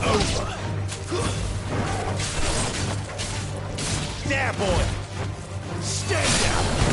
over. There, boy. Stay down.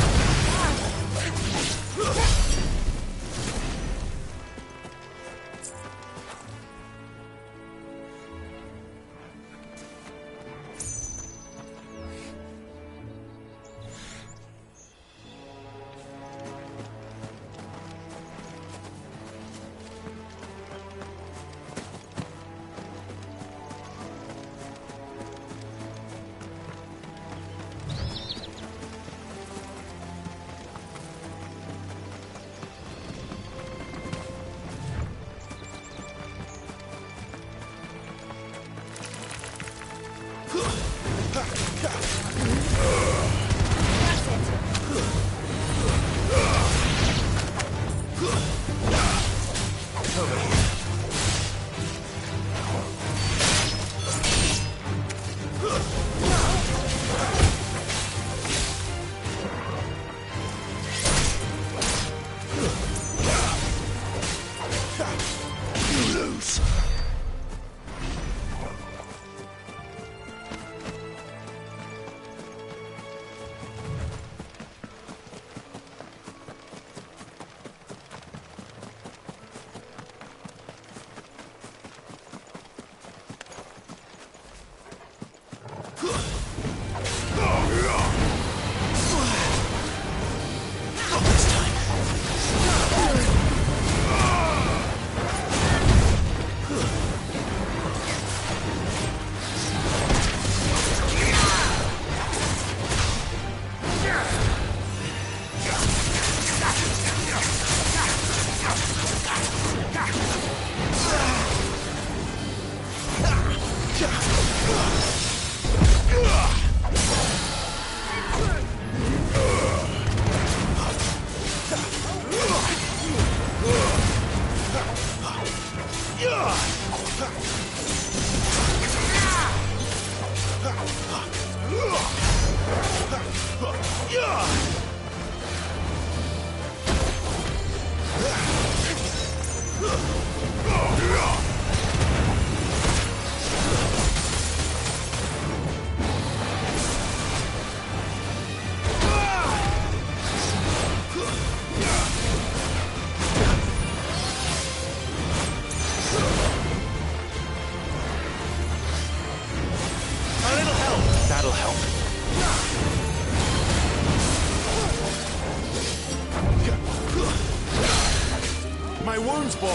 My wounds, boy.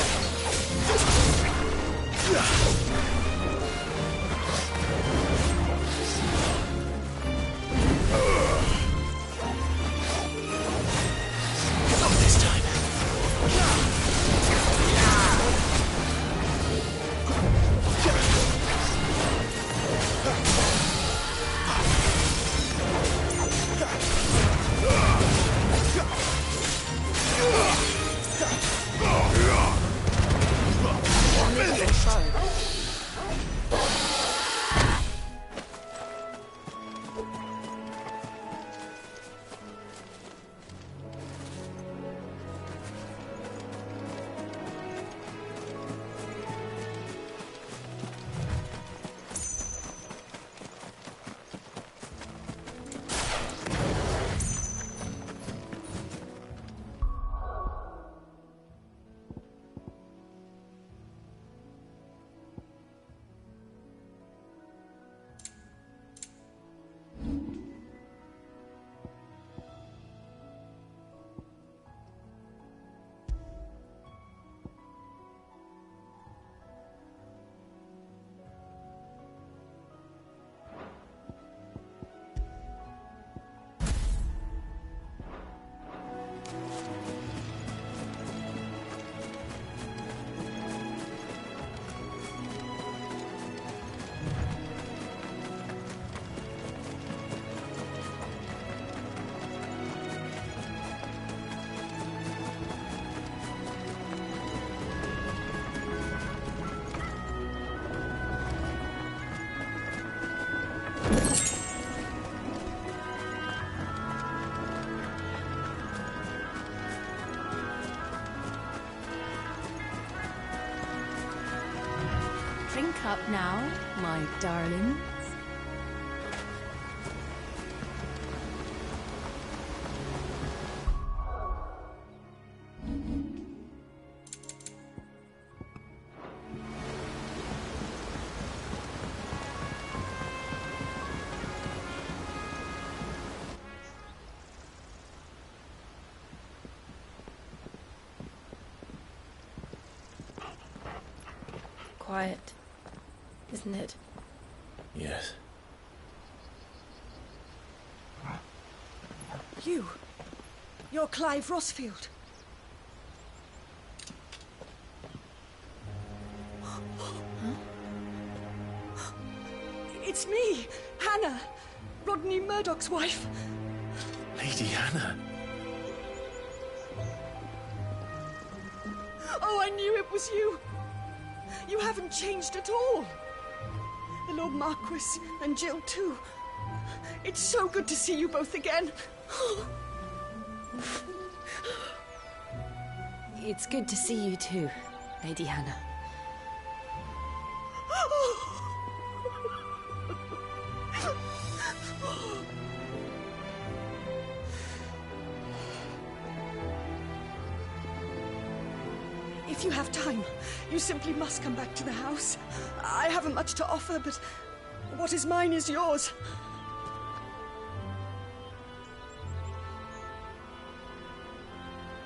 Not this time. Wake up now, my darlings. Quiet, isn't it? Yes. You're Clive Rossfield. Huh? It's me, Hannah, Rodney Murdoch's wife. Lady Hannah. Oh, I knew it was you. You haven't changed at all. The Lord Marquis and Jill too. It's so good to see you both again. It's good to see you too, Lady Hannah. If you have time, you simply must come back to the house. I haven't much to offer, but what is mine is yours.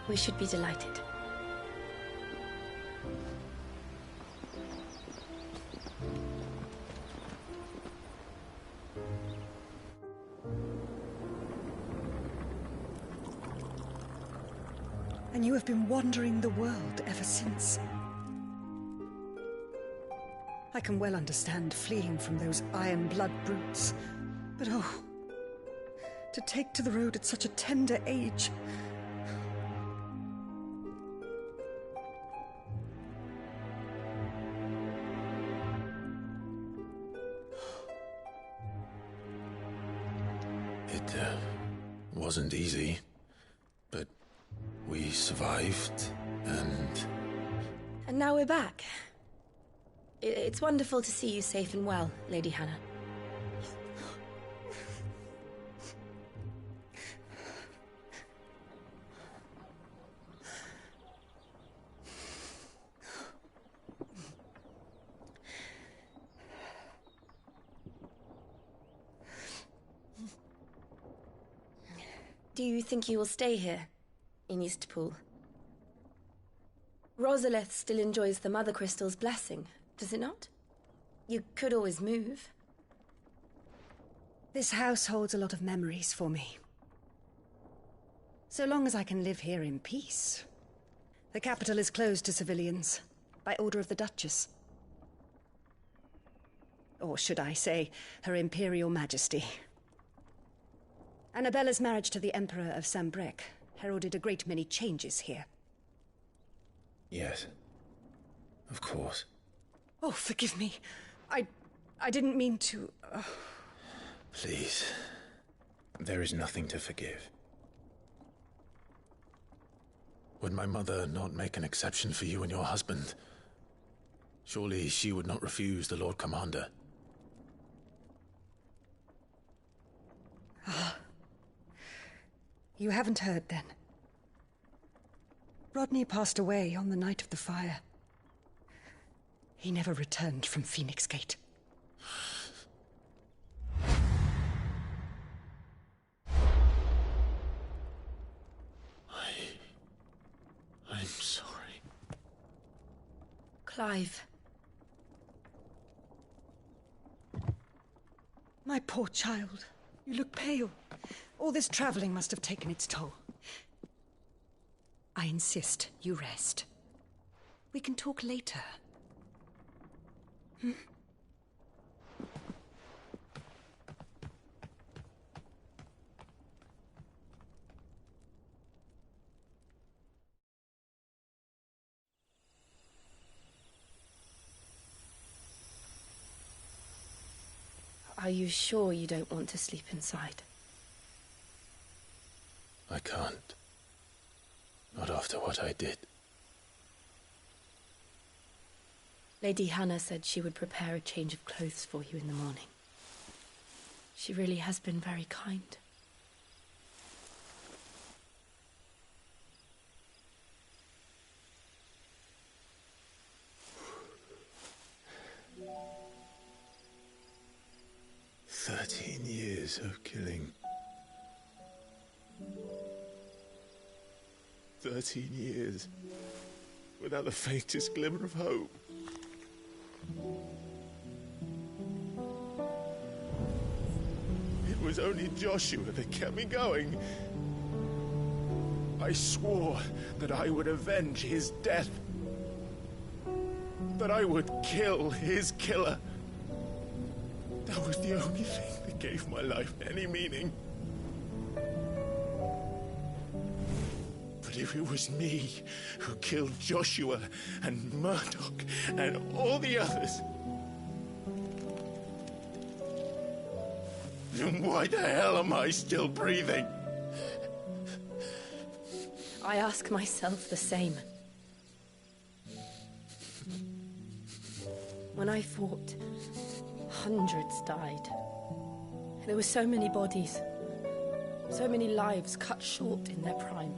We should be delighted. And you have been wandering the world ever since. I can well understand fleeing from those iron blood brutes, but oh, to take to the road at such a tender age. It wasn't easy, but we survived, and now we're back. It's wonderful to see you safe and well, Lady Hannah. Do you think you will stay here, in Eastpool? Rosalith still enjoys the Mother Crystal's blessing, does it not? You could always move. This house holds a lot of memories for me. So long as I can live here in peace. The capital is closed to civilians, by order of the Duchess. Or should I say, Her Imperial Majesty. Annabella's marriage to the Emperor of Sambrec heralded a great many changes here. yes, of course. Oh, forgive me. I didn't mean to... Please, there is nothing to forgive. Would my mother not make an exception for you and your husband? Surely she would not refuse the Lord Commander. You haven't heard, then. Rodney passed away on the night of the fire. He never returned from Phoenix Gate. I'm sorry. Clive. My poor child. You look pale. All this traveling must have taken its toll. I insist you rest. We can talk later. Are you sure you don't want to sleep inside? I can't. Not after what I did. Lady Hannah said she would prepare a change of clothes for you in the morning. She really has been very kind. Years of killing. 13 years without the faintest glimmer of hope. It was only Joshua that kept me going. I swore that I would avenge his death. That I would kill his killer. That was the only thing that gave my life any meaning. But if it was me who killed Joshua and Murdoch and all the others, then why the hell am I still breathing? I ask myself the same. When I fought, hundreds died. There were so many bodies, so many lives cut short in their prime.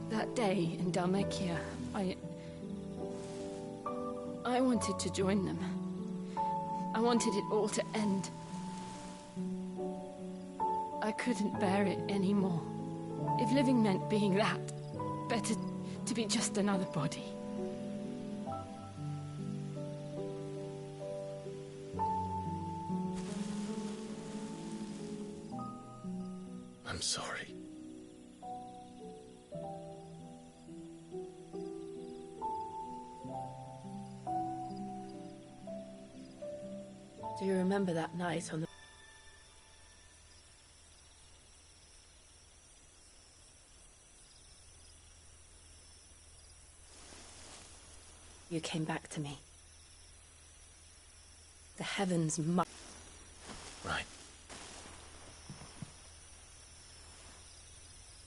That day in Dalmekia, I wanted to join them. I wanted it all to end. I couldn't bear it anymore. If living meant being that, better to be just another body. I'm sorry. Do you remember that night on the... You came back to me. The heavens mu... Right.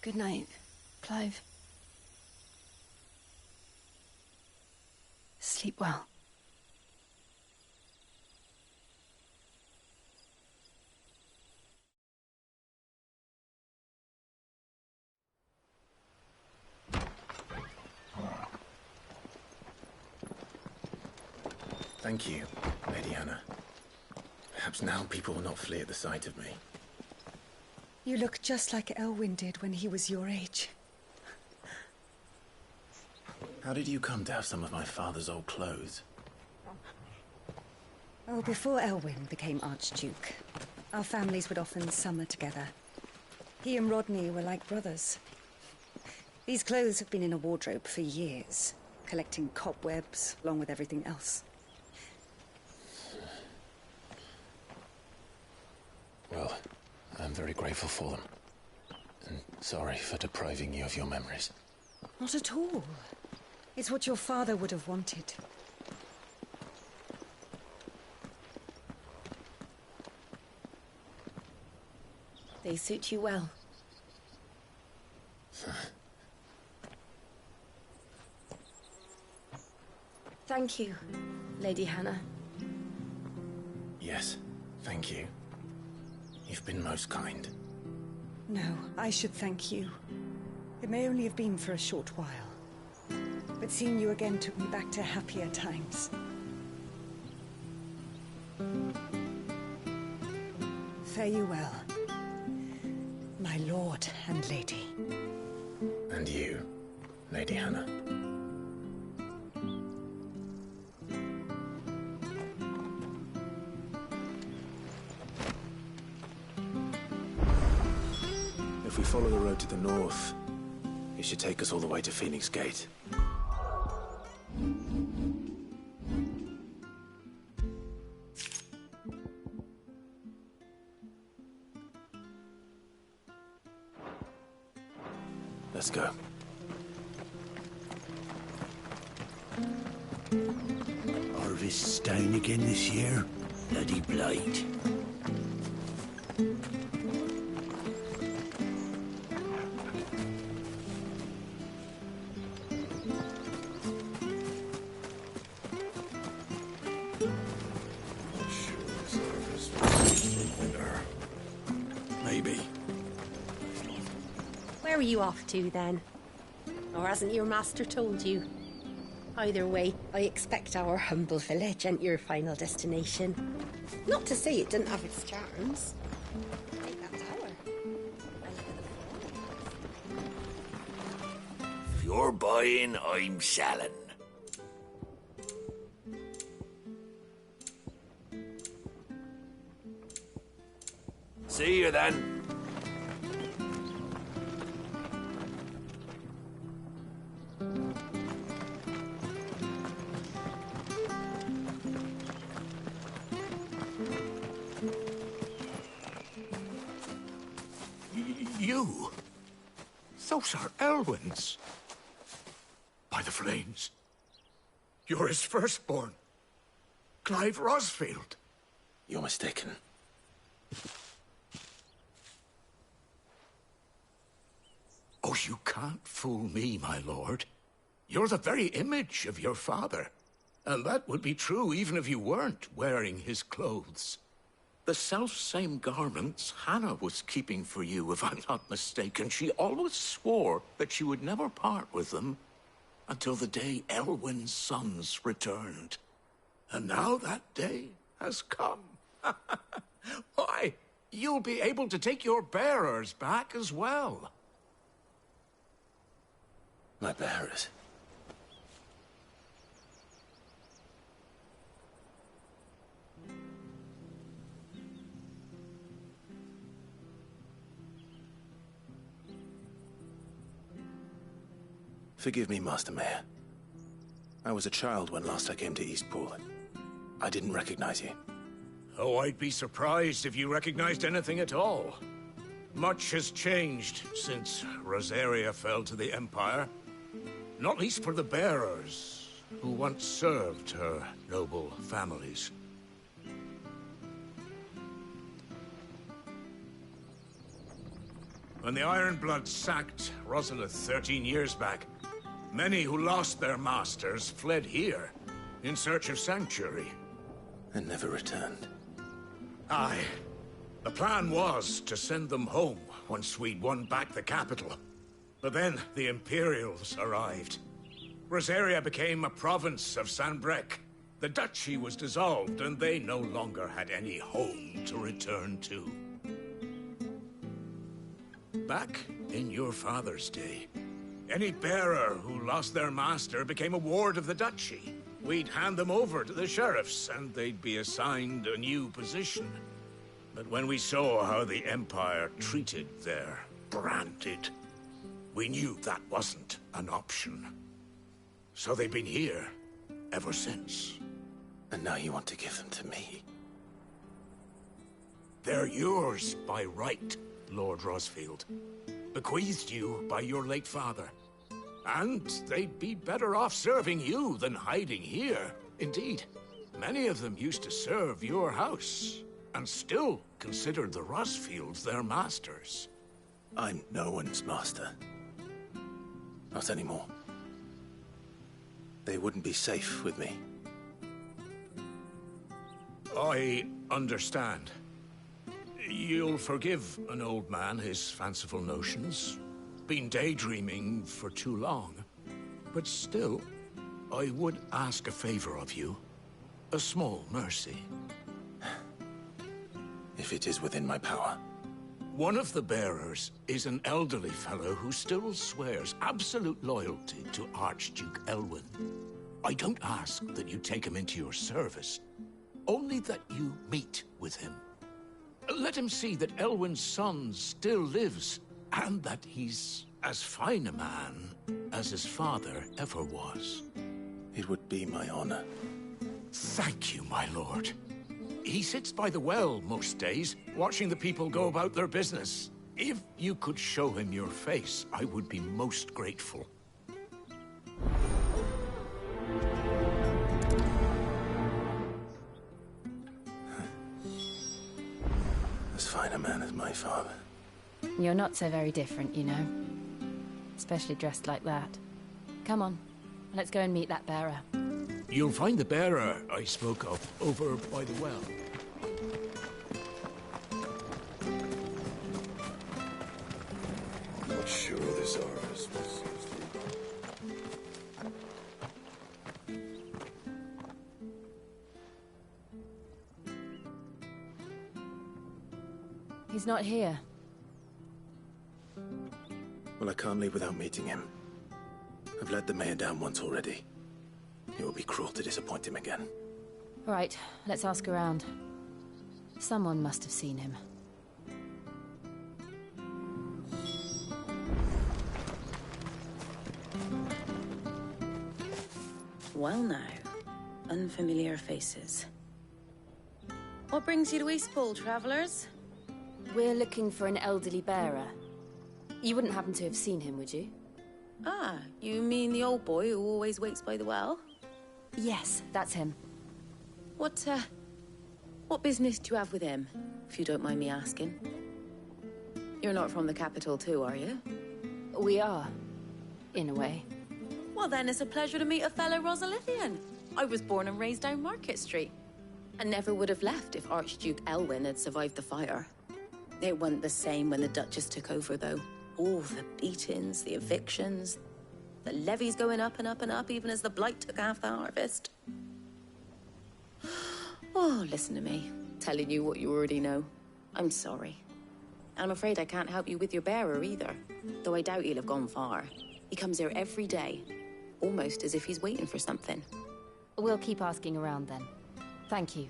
Good night, Clive. Sleep well. Thank you, Lady Hannah. Perhaps now people will not flee at the sight of me. You look just like Elwyn did when he was your age. How did you come to have some of my father's old clothes? Oh, before Elwyn became Archduke, our families would often summer together. He and Rodney were like brothers. These clothes have been in a wardrobe for years, collecting cobwebs along with everything else. Well, I'm very grateful for them. And sorry for depriving you of your memories. Not at all. It's what your father would have wanted. They suit you well. Thank you, Lady Hannah. Yes, thank you. You've been most kind. No, I should thank you. It may only have been for a short while. But seeing you again took me back to happier times. Fare you well, my lord and lady. And you, Lady Hannah. If we follow the road to the north, it should take us all the way to Phoenix Gate. Let's go. Harvest's down again this year. Bloody blight. are you off to, then? Or hasn't your master told you? Either way, I expect our humble village ain't your final destination. Not to say it didn't have its charms. Take that tower. And look at the If you're buying, I'm selling. See you then. You? Those are Elwyn's. By the flames. You're his firstborn. Clive Rosfield. You're mistaken. Oh, you can't fool me, my lord. You're the very image of your father. And that would be true even if you weren't wearing his clothes. The self-same garments Hannah was keeping for you, if I'm not mistaken. She always swore that she would never part with them until the day Elwyn's sons returned. And now that day has come. Why, you'll be able to take your bearers back as well. My bearers. Forgive me, Master Mayor. I was a child when last I came to Eastpool. I didn't recognize you. Oh, I'd be surprised if you recognized anything at all. Much has changed since Rosaria fell to the Empire. Not least for the bearers, who once served her noble families. When the Ironbloods sacked Rosalith 13 years back, many who lost their masters fled here, in search of sanctuary. And never returned. Aye. The plan was to send them home once we'd won back the capital. But then the Imperials arrived. Rosaria became a province of Sanbreque. The duchy was dissolved, and they no longer had any home to return to. Back in your father's day, any bearer who lost their master became a ward of the duchy. We'd hand them over to the sheriffs, and they'd be assigned a new position. But when we saw how the Empire treated their branded, we knew that wasn't an option. So they've been here ever since. And now you want to give them to me? They're yours by right, Lord Rosfield. Bequeathed you by your late father. And they'd be better off serving you than hiding here. Indeed, many of them used to serve your house, and still considered the Rosfields their masters. I'm no one's master. Not anymore. They wouldn't be safe with me. I understand. You'll forgive an old man his fanciful notions. Been daydreaming for too long. But still, I would ask a favor of you. A small mercy. If it is within my power. One of the bearers is an elderly fellow who still swears absolute loyalty to Archduke Elwyn. I don't ask that you take him into your service, only that you meet with him. Let him see that Elwyn's son still lives, and that he's as fine a man as his father ever was. It would be my honor. Thank you, my lord. He sits by the well most days, watching the people go about their business. If you could show him your face, I would be most grateful. As fine a man as my father. You're not so very different, you know. Especially dressed like that. Come on, let's go and meet that bearer. You'll find the bearer I spoke of over by the well. Not sure He's not here. Well, I can't leave without meeting him. I've let the mayor down once already. It would be cruel to disappoint him again. Right, let's ask around. Someone must have seen him. Well now, unfamiliar faces. What brings you to Eastpool, travellers? We're looking for an elderly bearer. You wouldn't happen to have seen him, would you? Ah, you mean the old boy who always waits by the well? Yes, that's him. What business do you have with him, if you don't mind me asking? You're not from the capital too, are you? We are, in a way. Well then, it's a pleasure to meet a fellow Rosalithian. I was born and raised down Market Street. And never would have left if Archduke Elwyn had survived the fire. It wasn't the same when the Duchess took over, though. All the beatings, the evictions, the levies going up and up and up, even as the blight took half the harvest. Oh, listen to me, telling you what you already know. I'm sorry. And I'm afraid I can't help you with your bearer either, though I doubt he'll have gone far. He comes here every day, almost as if he's waiting for something. We'll keep asking around then. Thank you.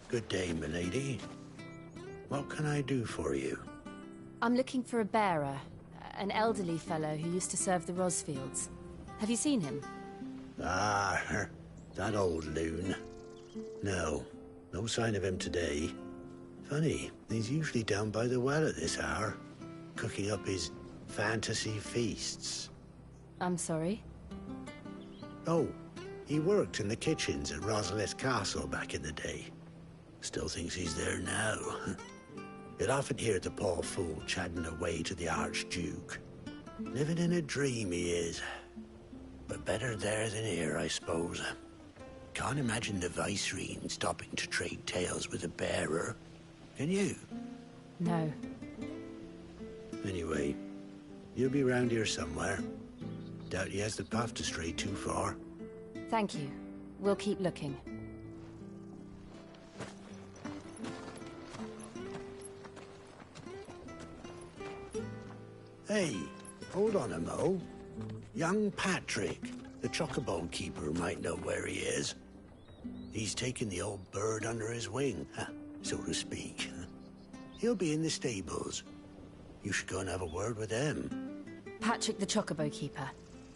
Good day, milady. What can I do for you? I'm looking for a bearer, an elderly fellow who used to serve the Rosfields. Have you seen him? Ah, that old loon. No sign of him today. Funny, he's usually down by the well at this hour, cooking up his fantasy feasts. I'm sorry? Oh, he worked in the kitchens at Rosalith Castle back in the day. Still thinks he's there now. You'll often hear the poor fool chatting away to the Archduke. Living in a dream he is. But better there than here, I suppose. Can't imagine the Vicereine stopping to trade tales with a bearer. Can you? No. Anyway, you'll be round here somewhere. Doubt he has the path to stray too far. Thank you. We'll keep looking. Hey, hold on a mo. Young Patrick, the chocobo keeper, might know where he is. He's taken the old bird under his wing, so to speak. He'll be in the stables. You should go and have a word with him. Patrick the Chocobo Keeper.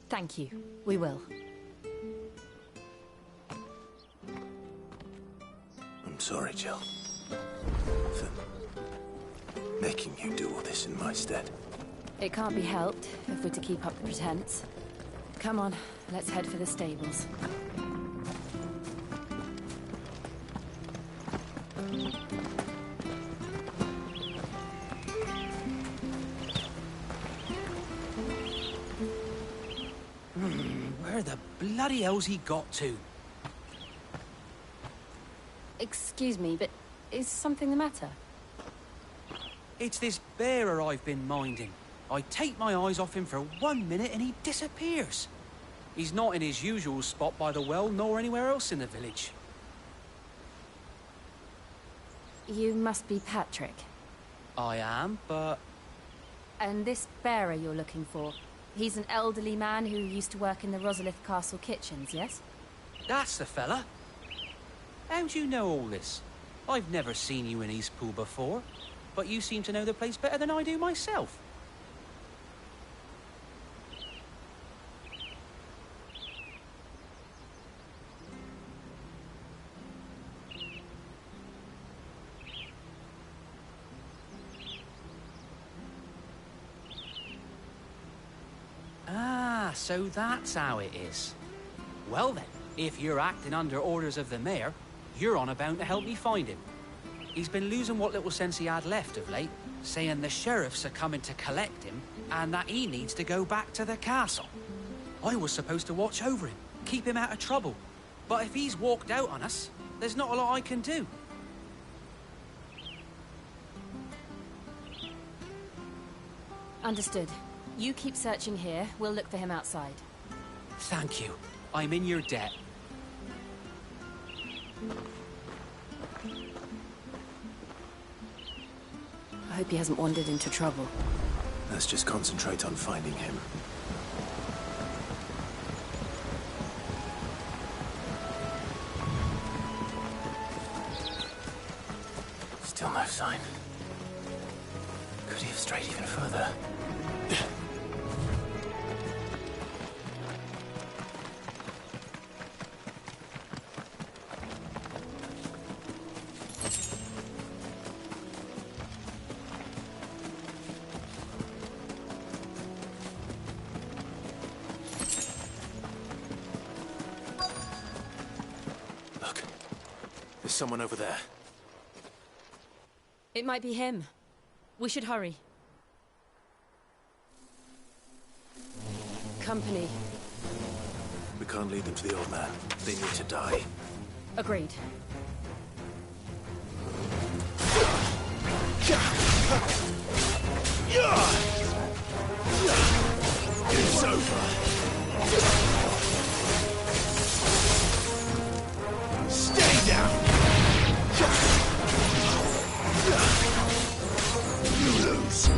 Thank you. We will. I'm sorry, Jill. For making you do all this in my stead. It can't be helped if we're to keep up the pretense. Come on, let's head for the stables. Where the bloody hell's he got to? Excuse me, but is something the matter? It's this bearer I've been minding. I take my eyes off him for 1 minute and he disappears. He's not in his usual spot by the well, nor anywhere else in the village. You must be Patrick. I am, but... And this bearer you're looking for, he's an elderly man who used to work in the Rosalith Castle kitchens, yes? That's the fella. How do you know all this? I've never seen you in Eastpool before, but you seem to know the place better than I do myself. Ah, so that's how it is. Well then, if you're acting under orders of the mayor, you're on about to help me find him. He's been losing what little sense he had left of late, saying the sheriffs are coming to collect him and that he needs to go back to the castle. I was supposed to watch over him, keep him out of trouble. But if he's walked out on us, there's not a lot I can do. Understood. You keep searching here, we'll look for him outside. Thank you. I'm in your debt. I hope he hasn't wandered into trouble. Let's just concentrate on finding him. Still no sign. Could he have strayed even further? Look, there's someone over there. It might be him. We should hurry. Company. We can't lead them to the old man. They need to die. Agreed. It's over. Stay down. You lose.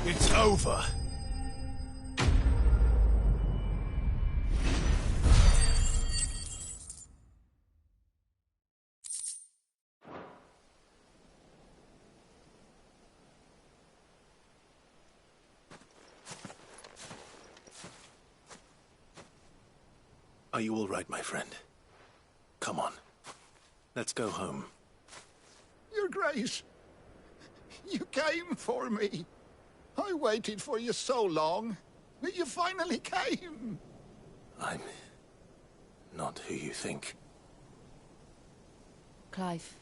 It's over. Are you all right, my friend? Come on. Let's go home. Your Grace, you came for me. I waited for you so long, but you finally came. I'm not who you think. Clive.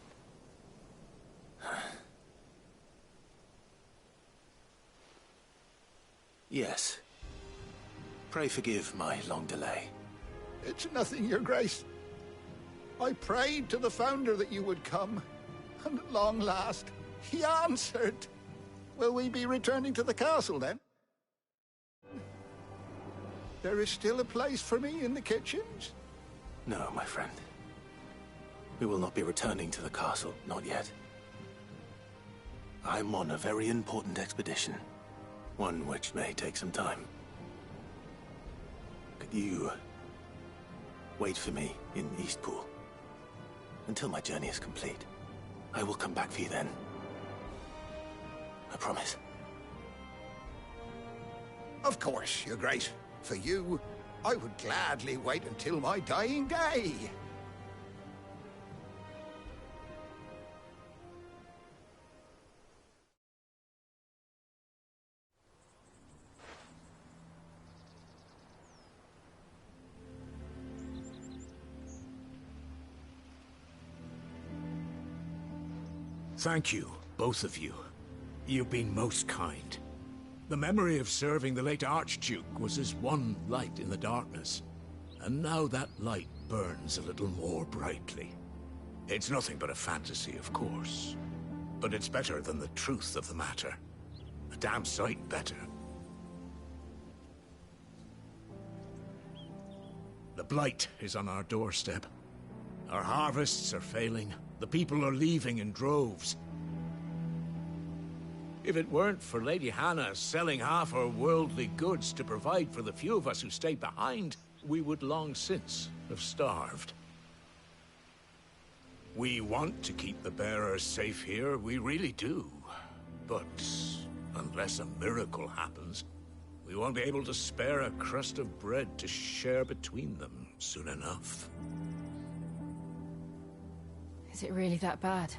Yes. Pray forgive my long delay. It's nothing, Your Grace. I prayed to the Founder that you would come, and at long last, he answered. Will we be returning to the castle, then? There is still a place for me in the kitchens? No, my friend. We will not be returning to the castle, not yet. I'm on a very important expedition. One which may take some time. Could you wait for me in Eastpool until my journey is complete? I will come back for you then. I promise. Of course, Your Grace. For you, I would gladly wait until my dying day. Thank you, both of you. You've been most kind. The memory of serving the late Archduke was as one light in the darkness, and now that light burns a little more brightly. It's nothing but a fantasy, of course, but it's better than the truth of the matter. A damn sight better. The blight is on our doorstep. Our harvests are failing. The people are leaving in droves. If it weren't for Lady Hannah selling half her worldly goods to provide for the few of us who stayed behind, we would long since have starved. We want to keep the bearers safe here, we really do. But unless a miracle happens, we won't be able to spare a crust of bread to share between them soon enough. Is it really that bad?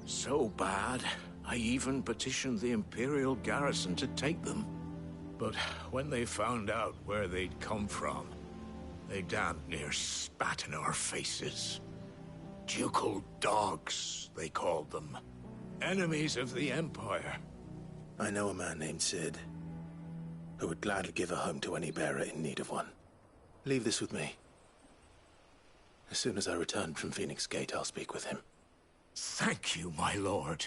So bad, I even petitioned the Imperial garrison to take them. But when they found out where they'd come from, They damn near spat in our faces. Ducal dogs, they called them. Enemies of the Empire. I know a man named Sid, who would gladly give a home to any bearer in need of one. Leave this with me. As soon as I return from Phoenix Gate, I'll speak with him. Thank you, my lord.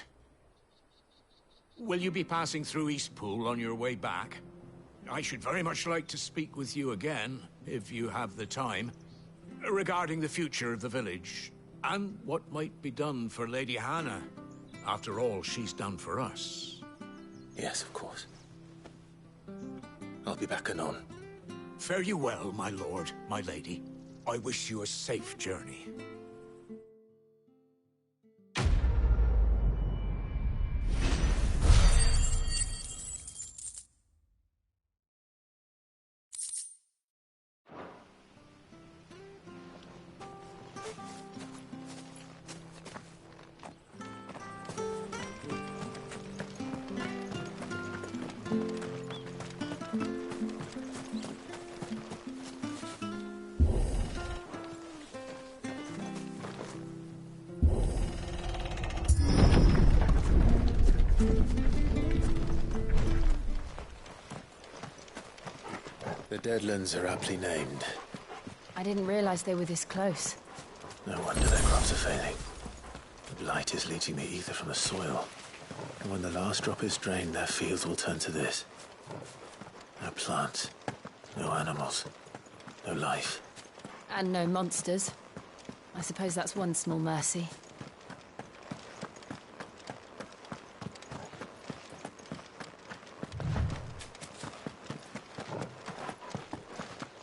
Will you be passing through Eastpool on your way back? I should very much like to speak with you again, if you have the time, regarding the future of the village, and what might be done for Lady Hannah, after all she's done for us. Yes, of course. I'll be back anon. Fare you well, my lord, my lady. I wish you a safe journey. The Deadlands are aptly named. I didn't realize they were this close. No wonder their crops are failing. The blight is leaching the ether from the soil. And when the last drop is drained, their fields will turn to this. No plants, no animals, no life. And no monsters. I suppose that's one small mercy.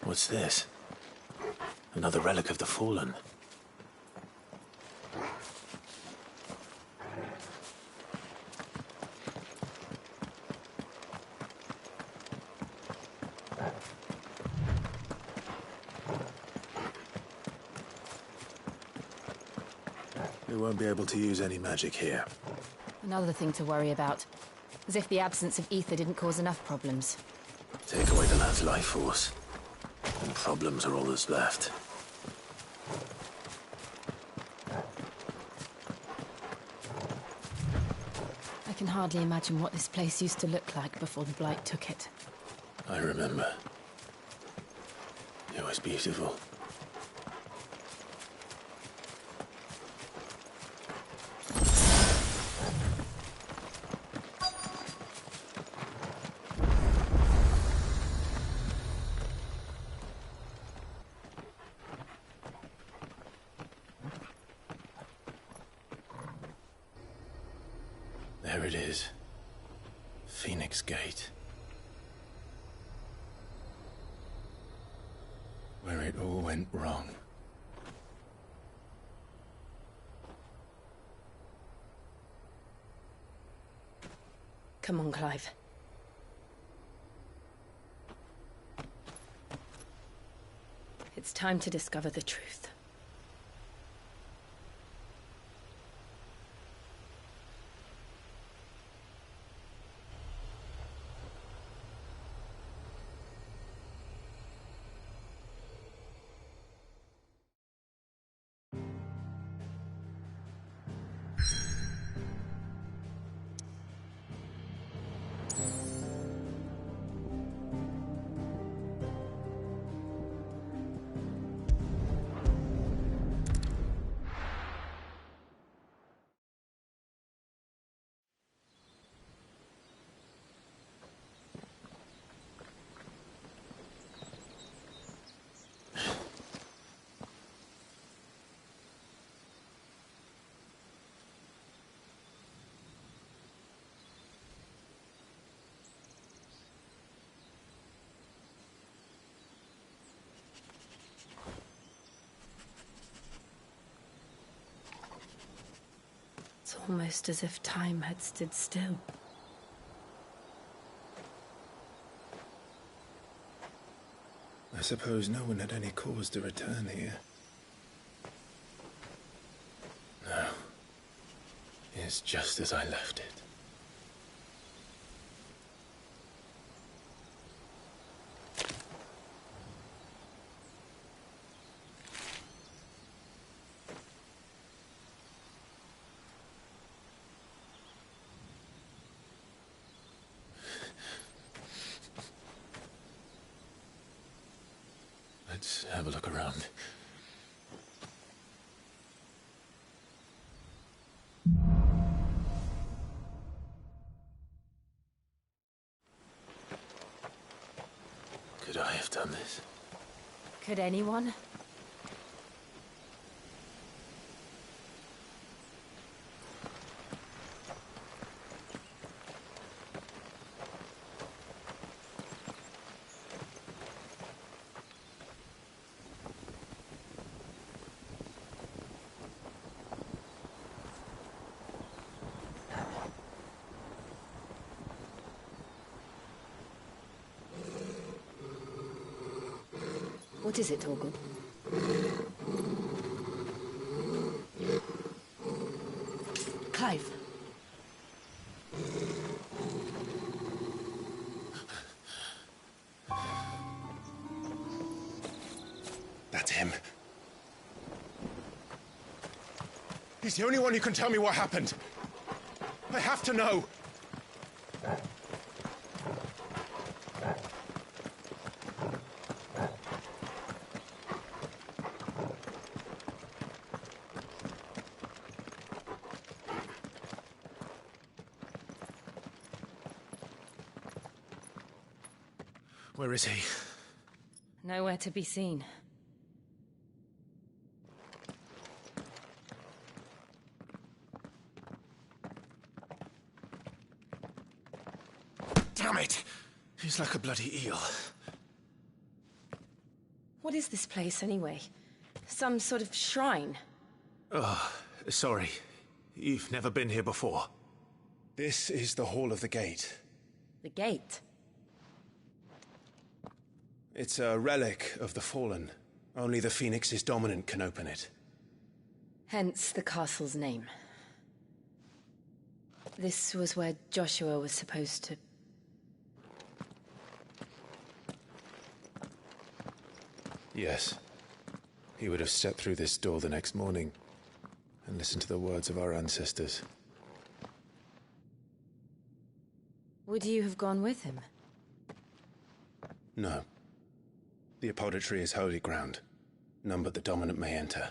What's this? Another relic of the Fallen. We won't be able to use any magic here. Another thing to worry about. As if the absence of ether didn't cause enough problems. Take away the lad's life force, and problems are all that's left. I can hardly imagine what this place used to look like before the blight took it. I remember. It was beautiful. There it is. Phoenix Gate. Where it all went wrong. Come on, Clive. It's time to discover the truth. It's almost as if time had stood still. I suppose no one had any cause to return here. No. It's just as I left it. Let's have a look around. Could I have done this? Could anyone? What is it, Torgal? Clive. That's him. He's the only one who can tell me what happened. I have to know. Where is he? Nowhere to be seen. Damn it! He's like a bloody eel. What is this place, anyway? Some sort of shrine? Oh, sorry. You've never been here before. This is the Hall of the Gate. The gate? It's a relic of the Fallen. Only the Phoenix's dominant can open it. Hence the castle's name. This was where Joshua was supposed to... Yes. He would have stepped through this door the next morning and listened to the words of our ancestors. Would you have gone with him? No. The apodatory is holy ground. None but the dominant may enter.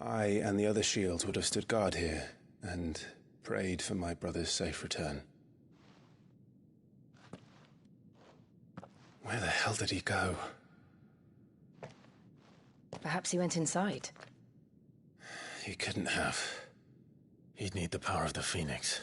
I and the other shields would have stood guard here and prayed for my brother's safe return. Where the hell did he go? Perhaps he went inside. He couldn't have. He'd need the power of the Phoenix.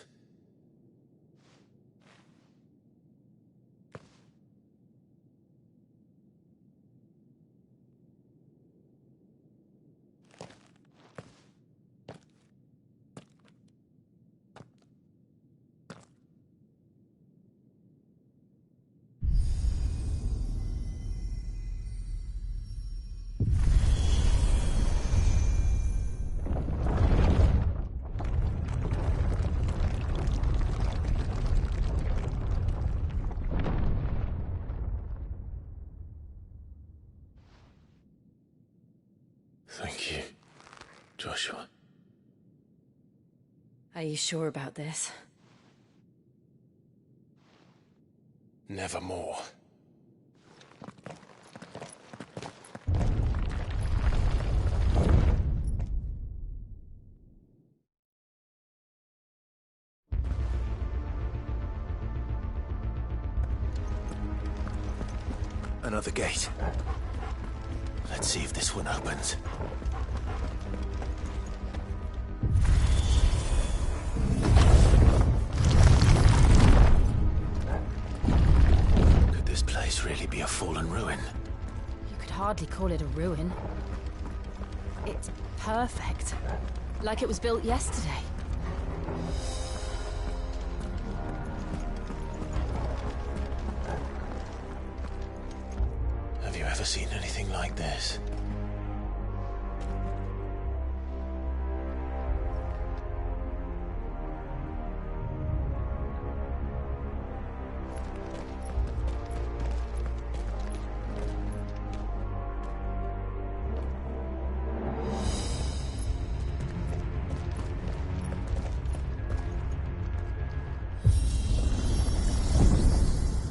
Thank you, Joshua. Are you sure about this? Nevermore. Another gate. Let's see if this one opens. Could this place really be a fallen ruin? You could hardly call it a ruin. It's perfect. Like it was built yesterday. Have you ever seen anything like this?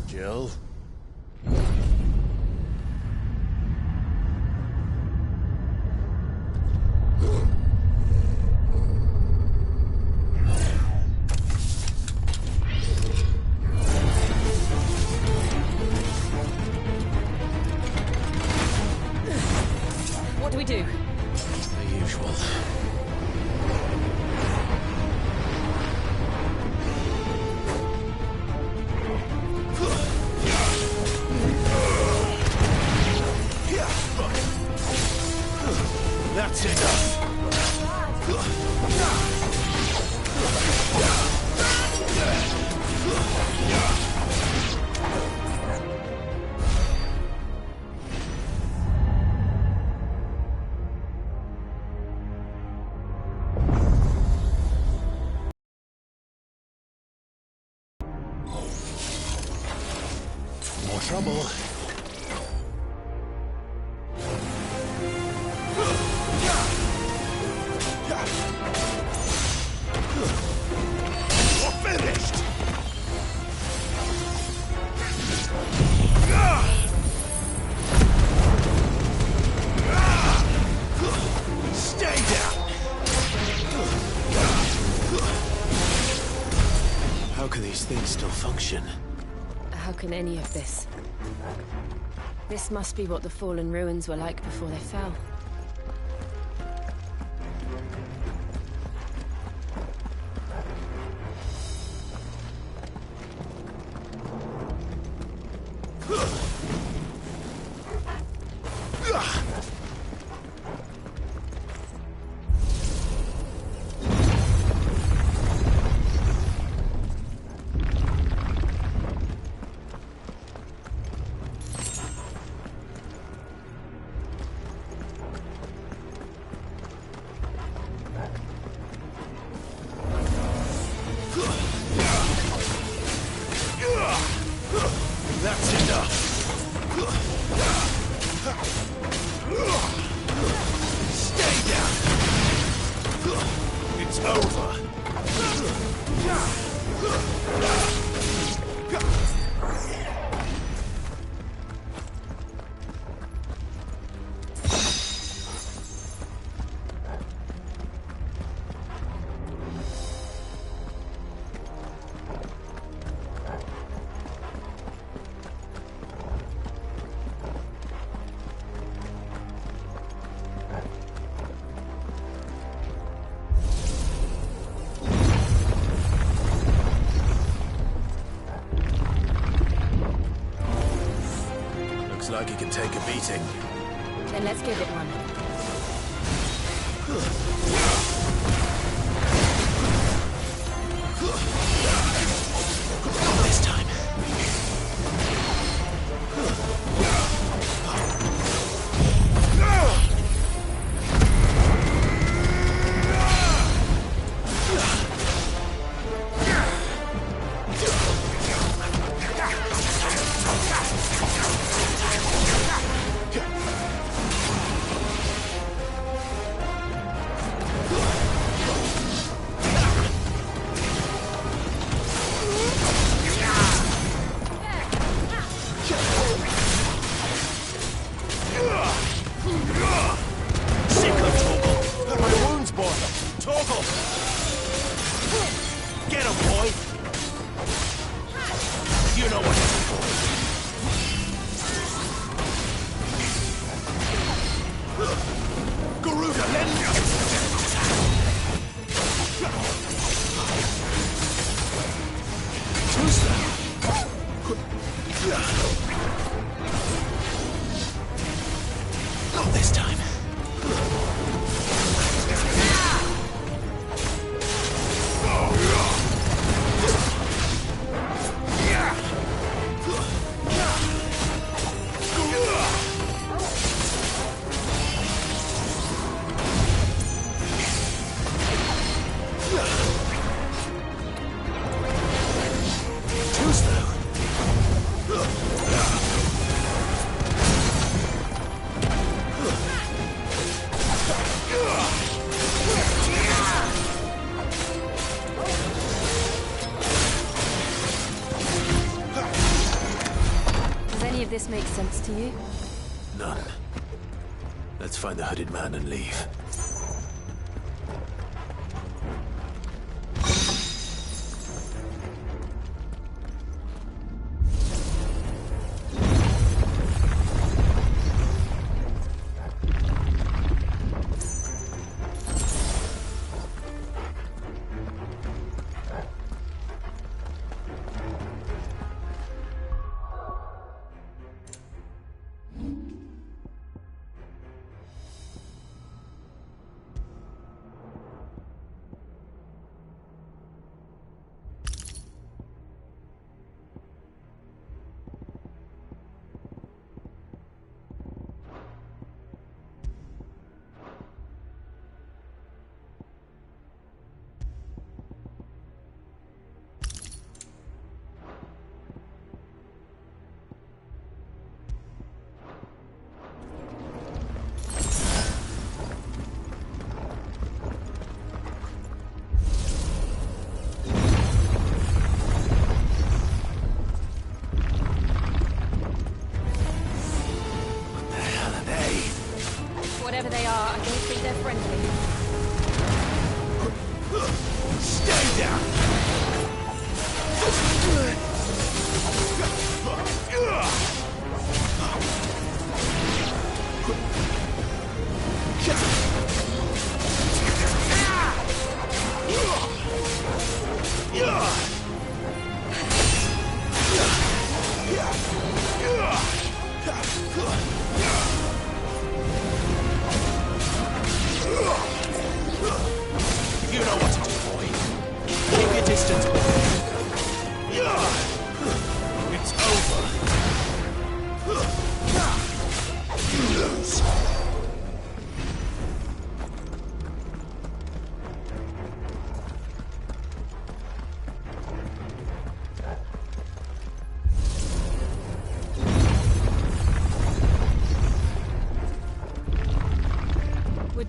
Jill? more trouble. You're finished! Stay down! How can these things still function? How can any of this? This must be what the fallen ruins were like before they fell. That's enough! Stay down! It's over! Looks like he can take a beating. Then let's give it one. Not this time. Get him, boy! You know what? Garuda, let me... Who's that? Not this time. This makes sense to you? None. Let's find the hooded man and leave.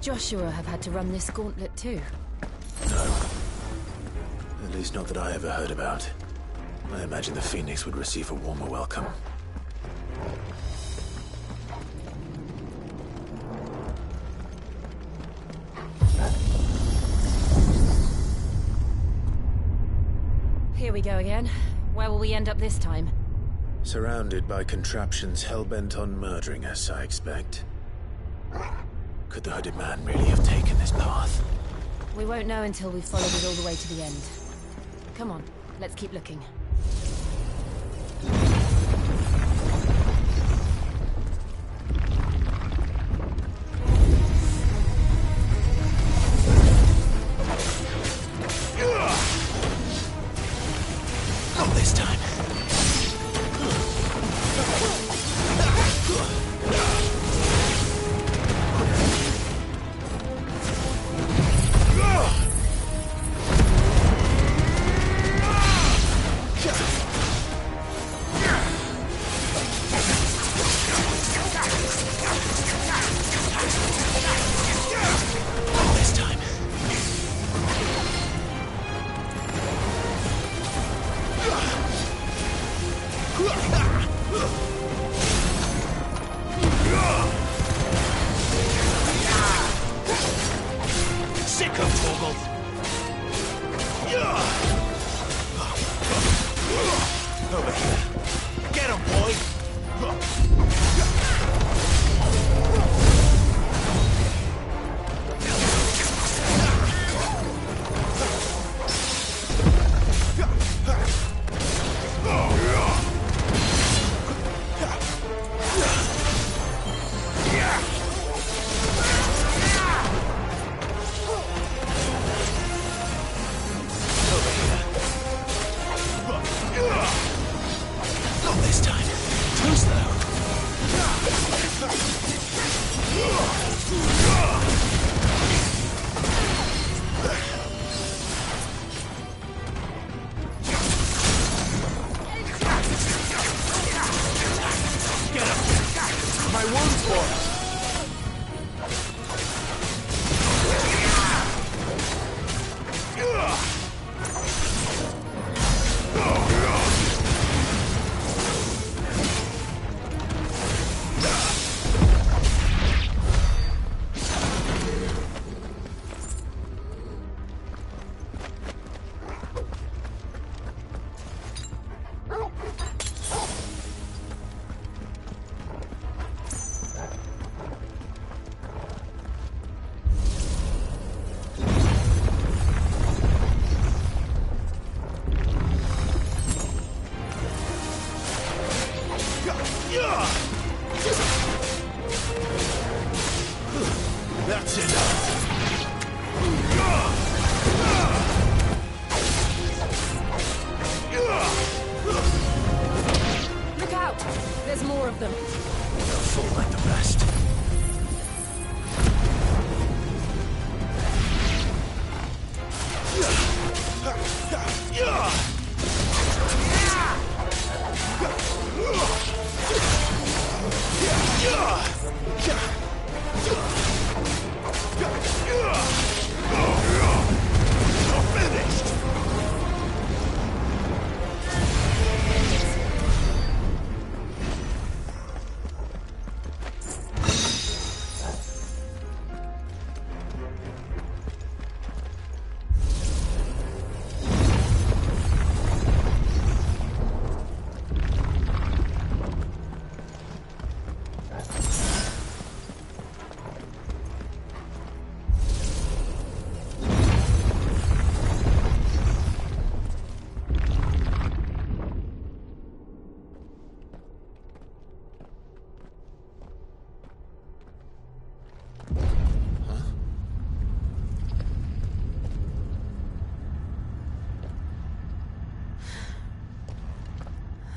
Would Joshua have had to run this gauntlet too? No. At least not that I ever heard about. I imagine the Phoenix would receive a warmer welcome. Here we go again. Where will we end up this time? Surrounded by contraptions hell-bent on murdering us, I expect. Could the hooded man really have taken this path? We won't know until we've followed it all the way to the end. Come on, let's keep looking. Not this time. Over here. Get him, boy! That's it. Look out! There's more of them. They'll fall like the rest.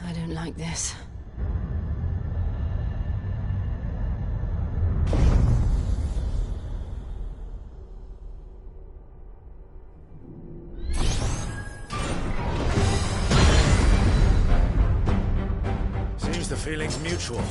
I don't like this. Seems the feeling's mutual.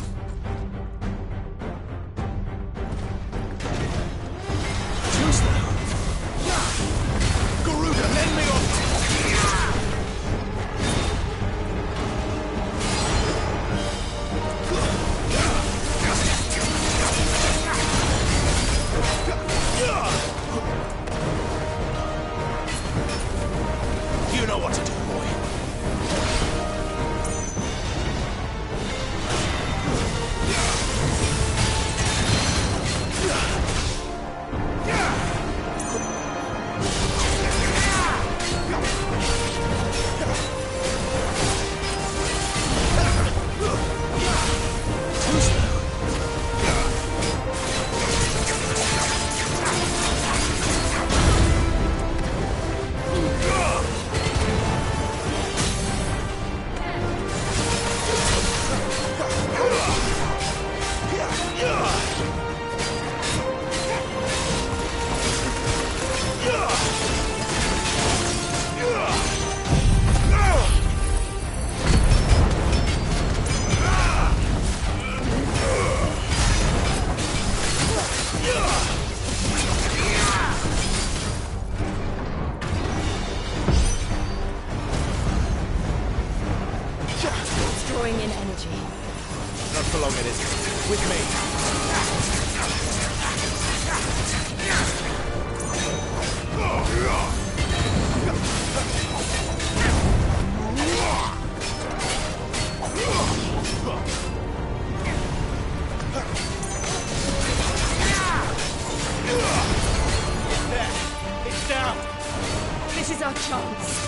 drawing in energy. Not for long it isn't. With me. It's down. This is our chance.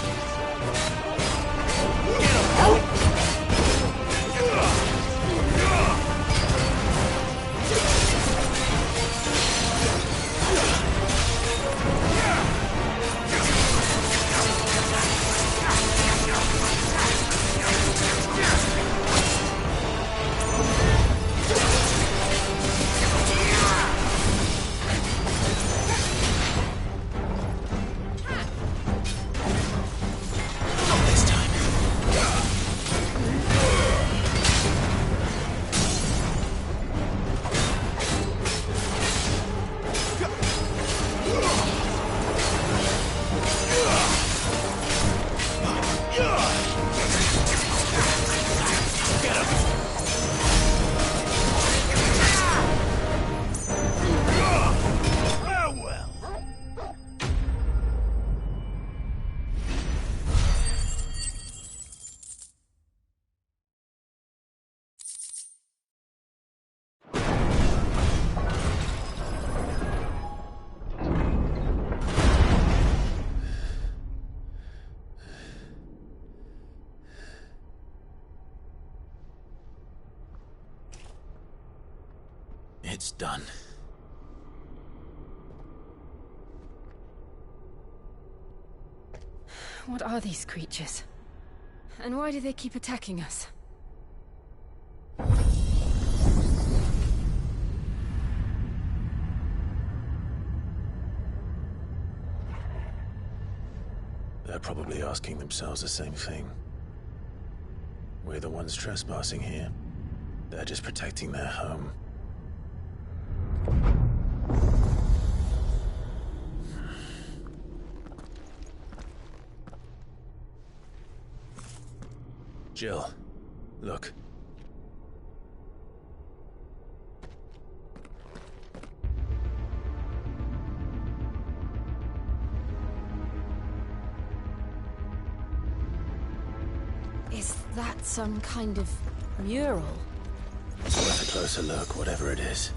It's done. What are these creatures? And why do they keep attacking us? They're probably asking themselves the same thing. We're the ones trespassing here. They're just protecting their home. Jill, look. Is that some kind of mural? It's worth a closer look, whatever it is.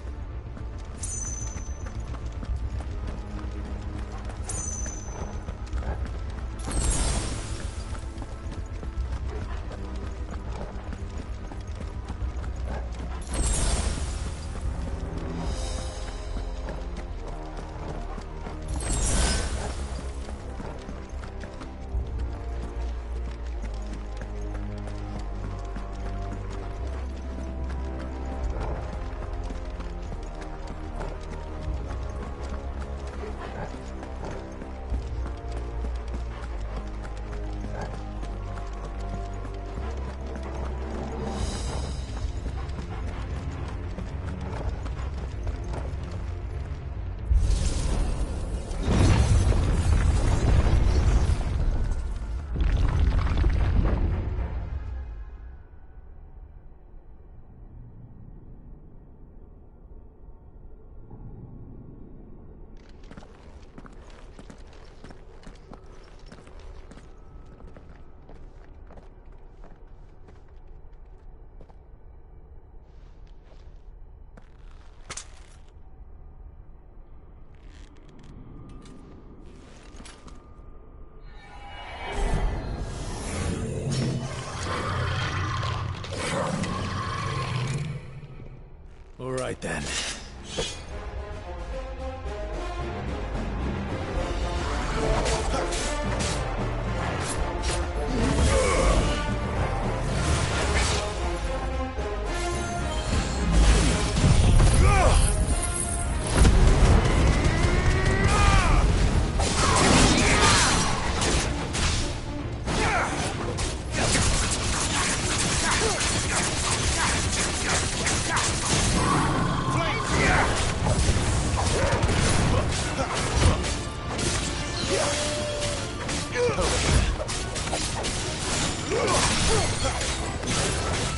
All right then.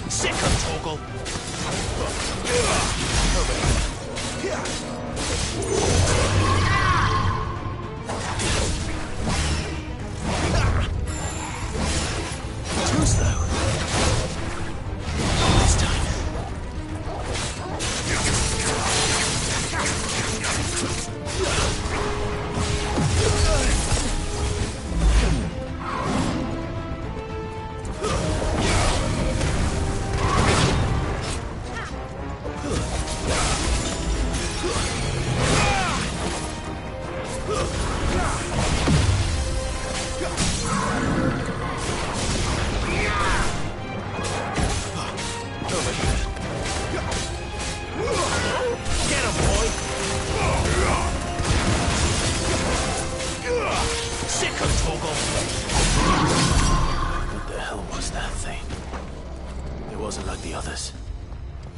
Sick of Torgal! Too slow. This time.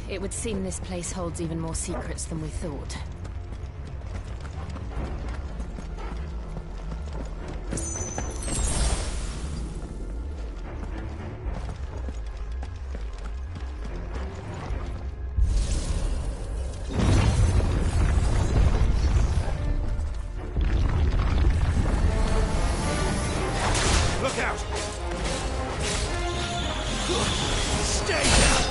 It would seem this place holds even more secrets than we thought. Look out! Stay down!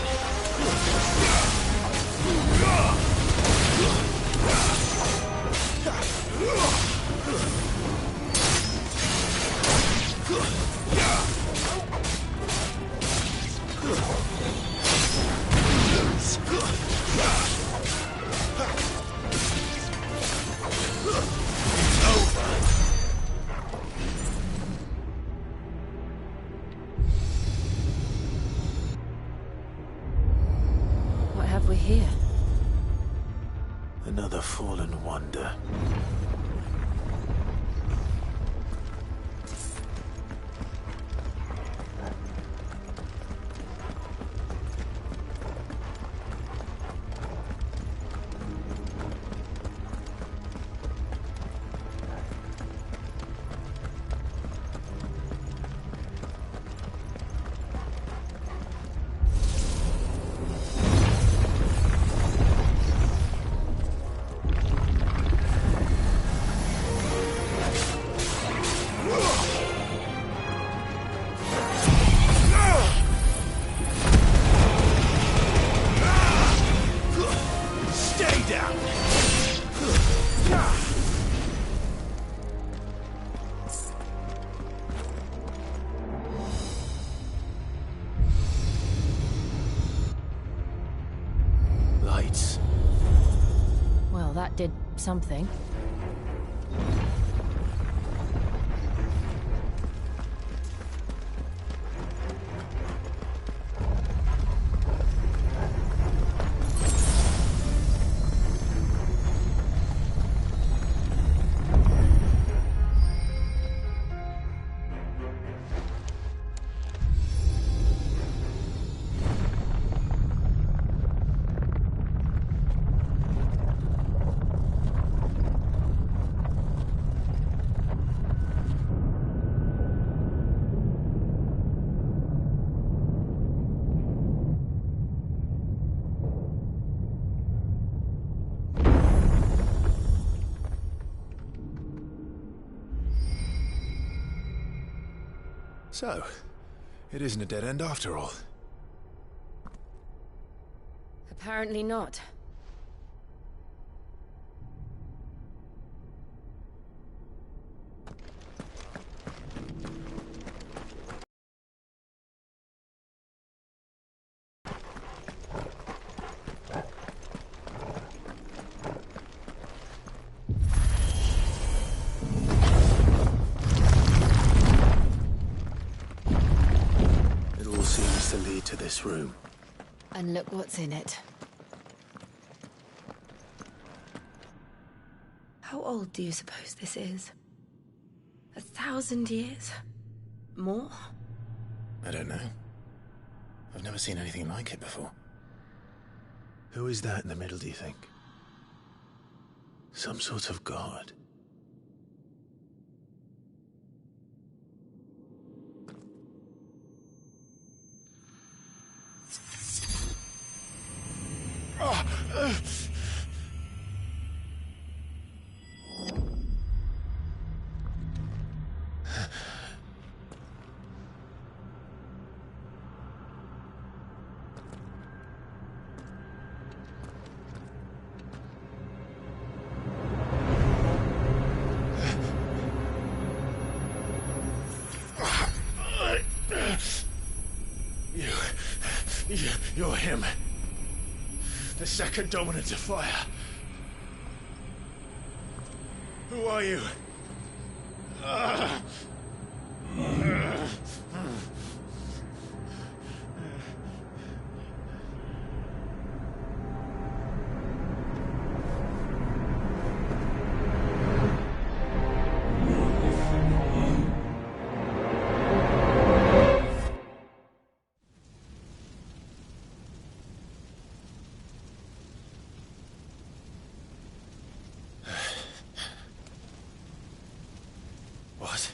What have we here? Another fallen wonder. Lights. Well, that did something. So, it isn't a dead end after all. Apparently not. It all seems to lead to this room. And look what's in it. How old do you suppose this is? 1,000 years? More? I don't know. I've never seen anything like it before. Who is that in the middle, do you think? Some sort of god? You're him. The second dominant of fire. Who are you? What?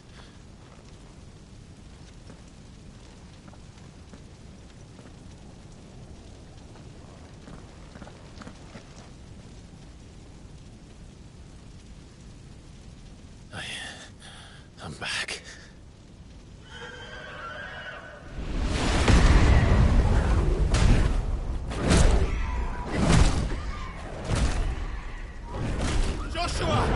I'm back. Joshua!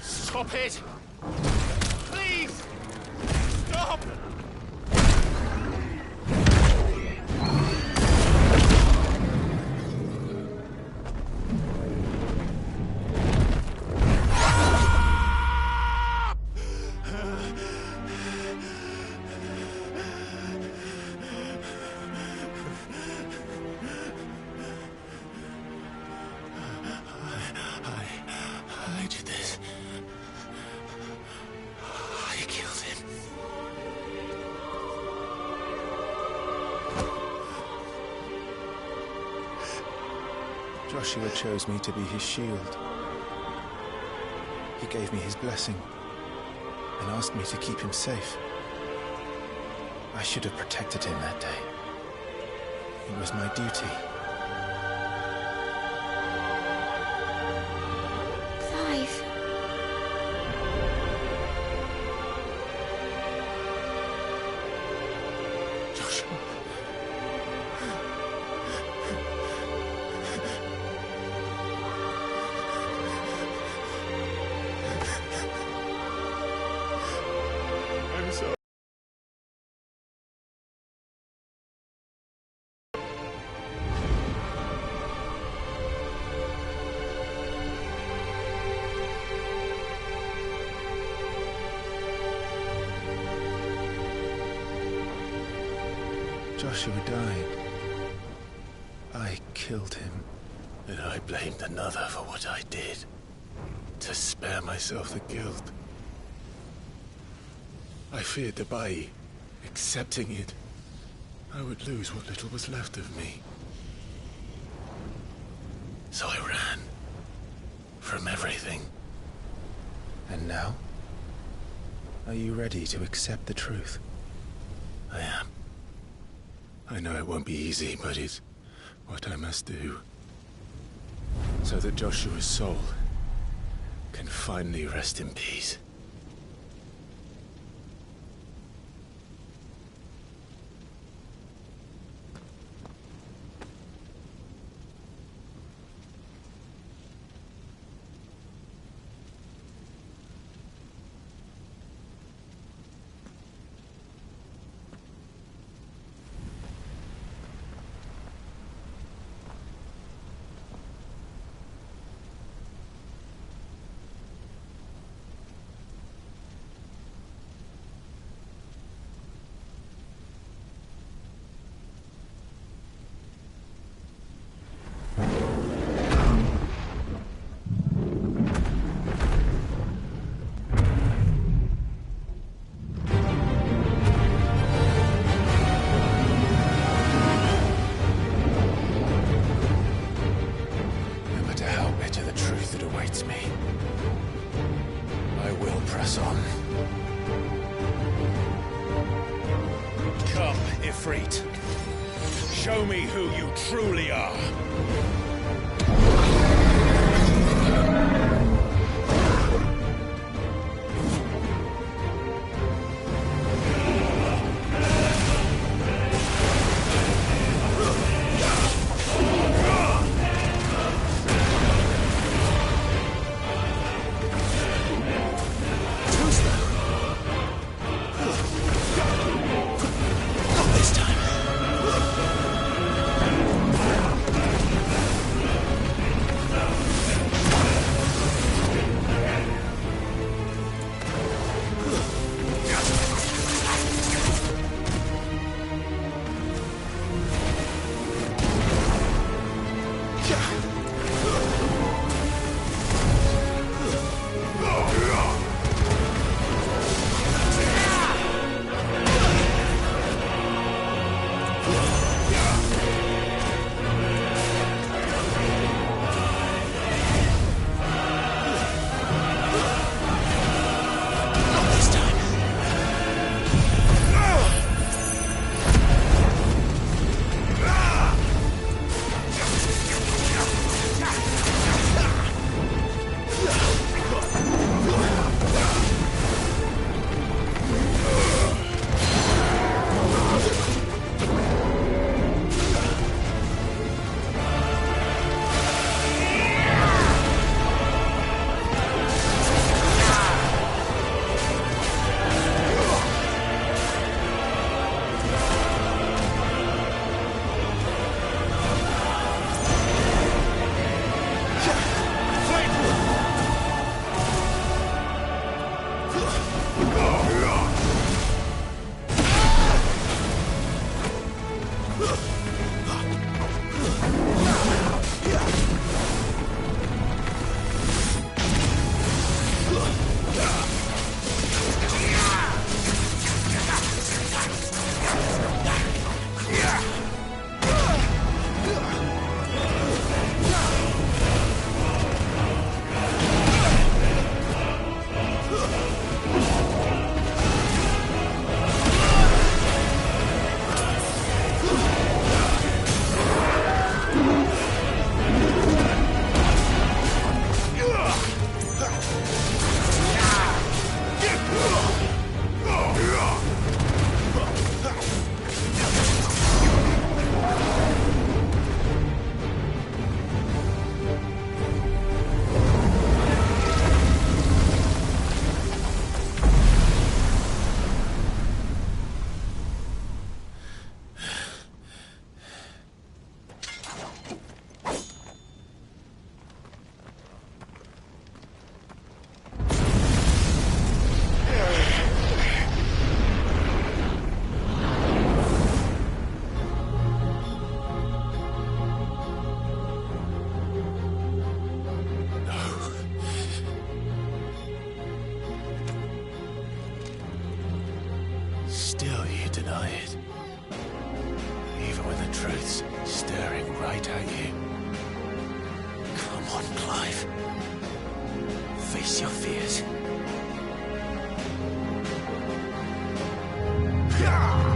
Stop it! Please! Stop! I did this. I killed him. Joshua chose me to be his shield. He gave me his blessing and asked me to keep him safe. I should have protected him that day. It was my duty. Clive. Joshua. I'm sorry. Joshua died. I killed him. And I blamed another for what I did. To spare myself the guilt. I feared that by accepting it, I would lose what little was left of me. So I ran. From everything. And now? Are you ready to accept the truth? I am. I know it won't be easy, but it's what I must do. So that Joshua's soul can finally rest in peace. That awaits me. I will press on. Come, Ifrit. Show me who you truly are. Still you deny it. Even when the truth's staring right at you. Come on, Clive. Face your fears. Yeah!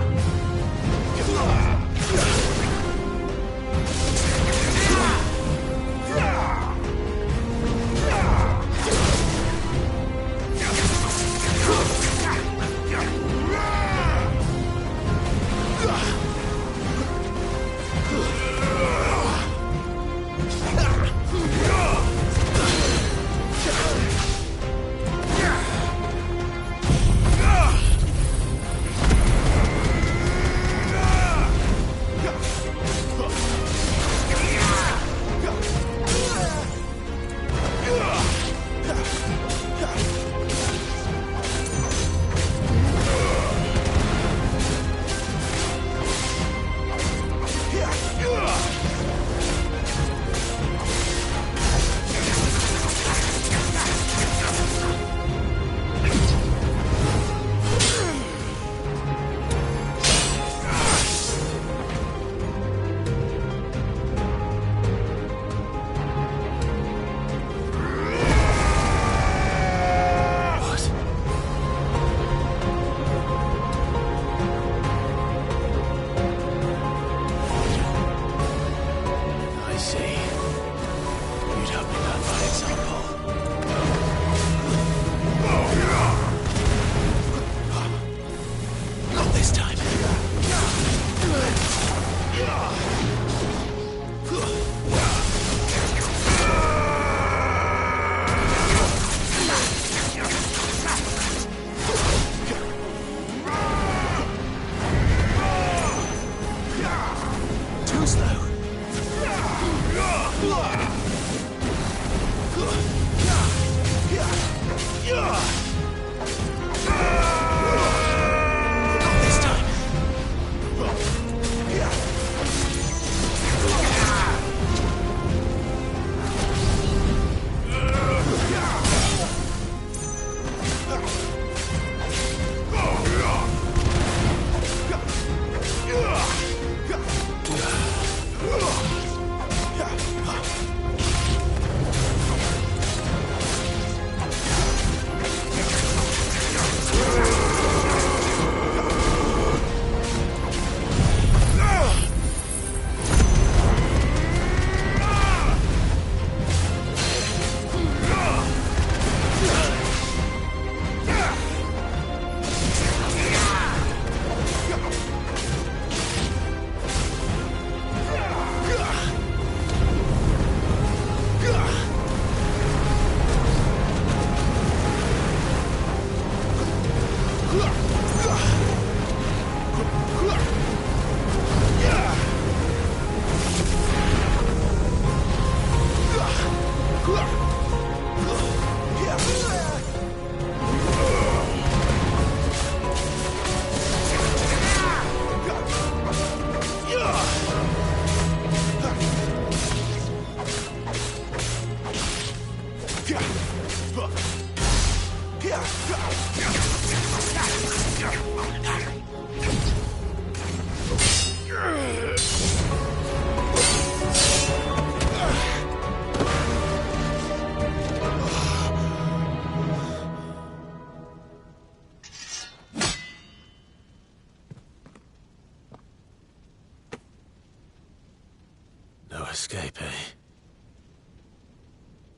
No escape, eh?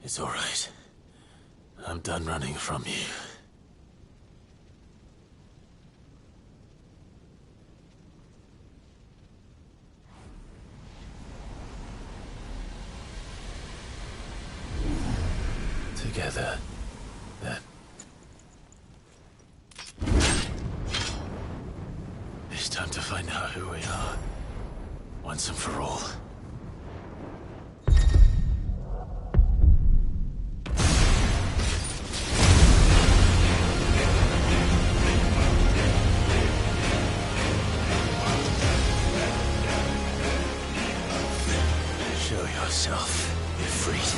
It's all right. I'm done running from you. Together, then. It's time to find out who we are, once and for all. Show yourself, Ifrit.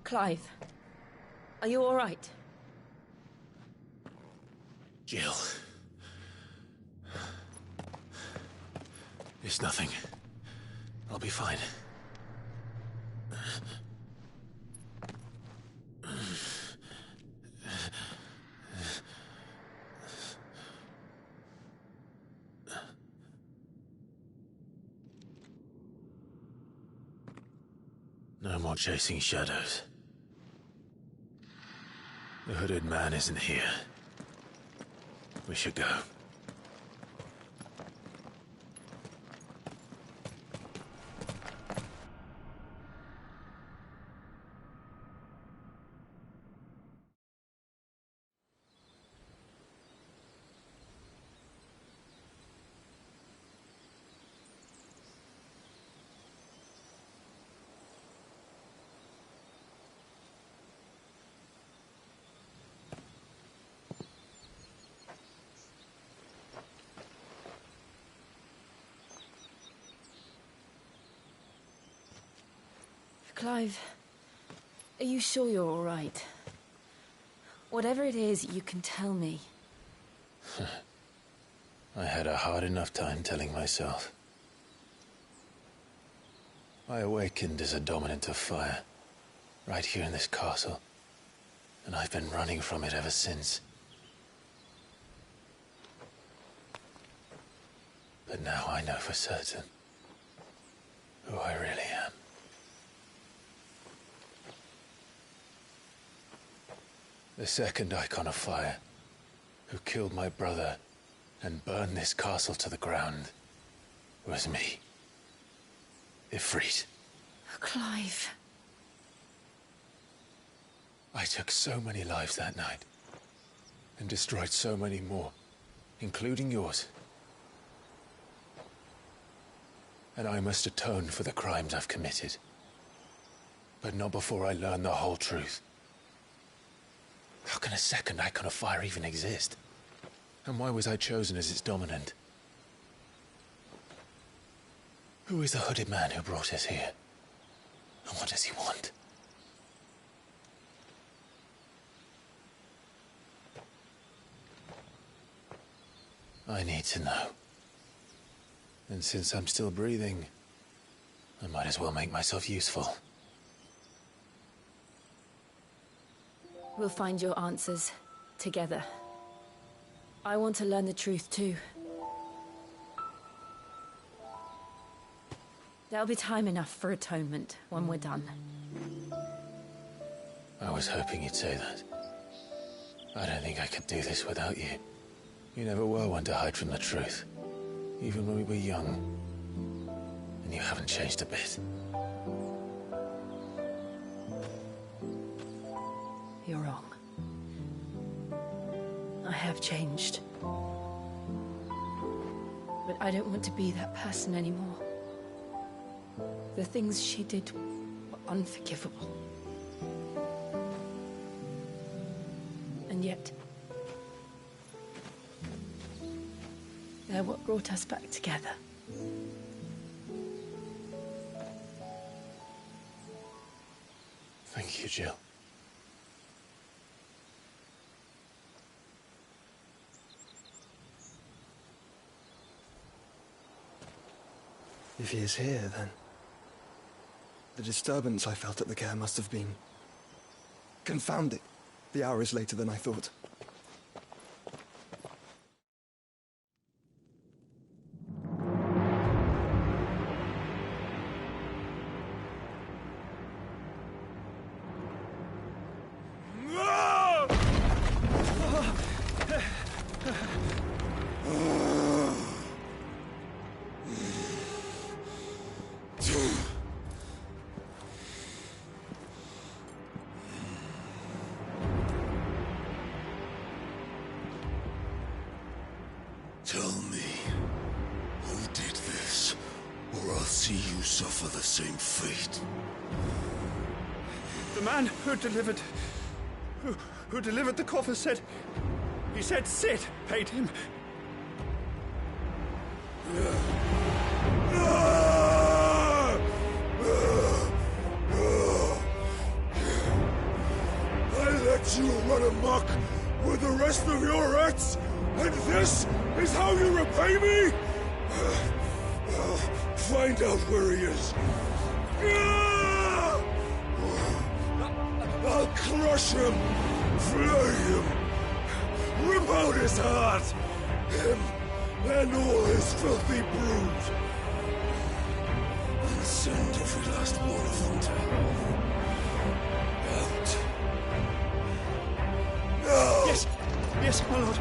Clive, are you all right? Jill. It's nothing. I'll be fine. No more chasing shadows. The hooded man isn't here. We should go. Clive, are you sure you're all right? Whatever it is, you can tell me. I had a hard enough time telling myself. I awakened as a dominant of fire, right here in this castle, and I've been running from it ever since. But now I know for certain who I really am. The second icon of fire, who killed my brother and burned this castle to the ground, was me. Ifrit. Clive. I took so many lives that night, and destroyed so many more, including yours. And I must atone for the crimes I've committed. But not before I learn the whole truth. How can a second icon of fire even exist? And why was I chosen as its dominant? Who is the hooded man who brought us here? And what does he want? I need to know. And since I'm still breathing, I might as well make myself useful. We'll find your answers together. I want to learn the truth too. There'll be time enough for atonement when we're done. I was hoping you'd say that. I don't think I could do this without you. You never were one to hide from the truth, even when we were young. And you haven't changed a bit. You're wrong. I have changed. But I don't want to be that person anymore. The things she did were unforgivable. And yet, they're what brought us back together. Thank you, Jill. If he is here, then the disturbance I felt at the care must have been confounding. The hour is later than I thought. Tell me, who did this, or I'll see you suffer the same fate. The man who delivered the coffer said... He said Sid paid him. lets you run amok with the rest of your rats, and this is how you repay me? I'll find out where he is. I'll crush him, flay him, rip out his heart, him and all his filthy brood, and send every last one of them to out. No! Yes, yes, my lord.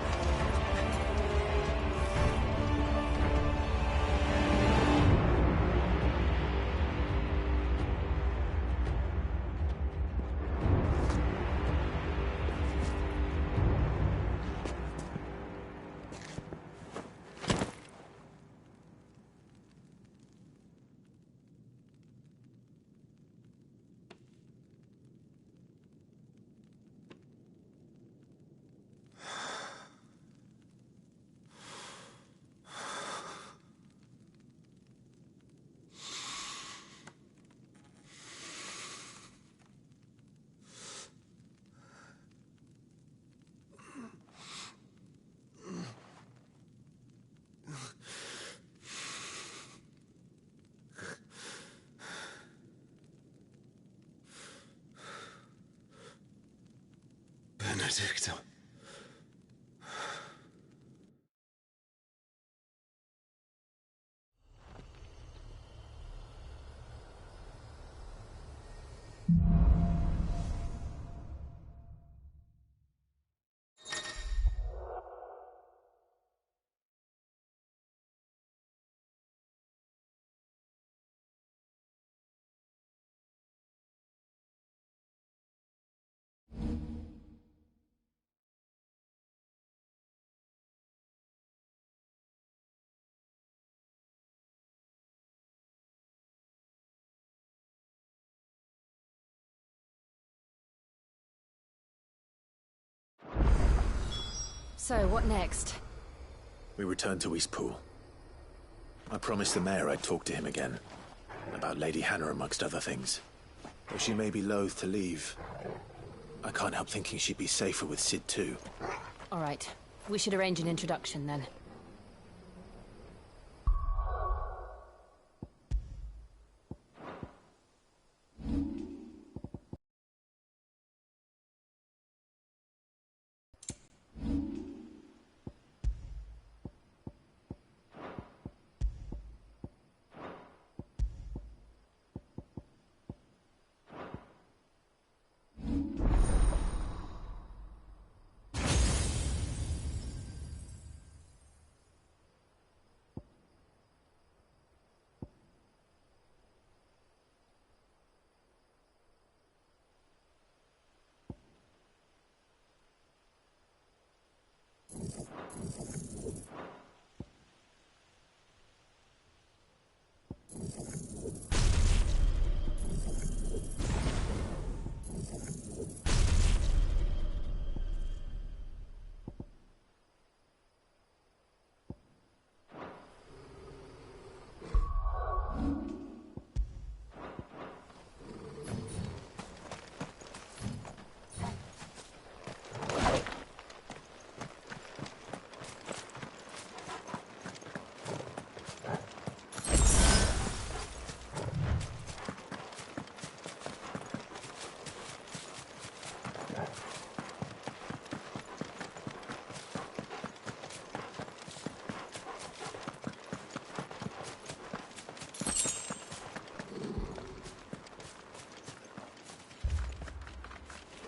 Benedicta. So, what next? We return to Eastpool. I promised the mayor I'd talk to him again. About Lady Hannah, amongst other things. Though she may be loath to leave, I can't help thinking she'd be safer with Sid too. All right. We should arrange an introduction, then.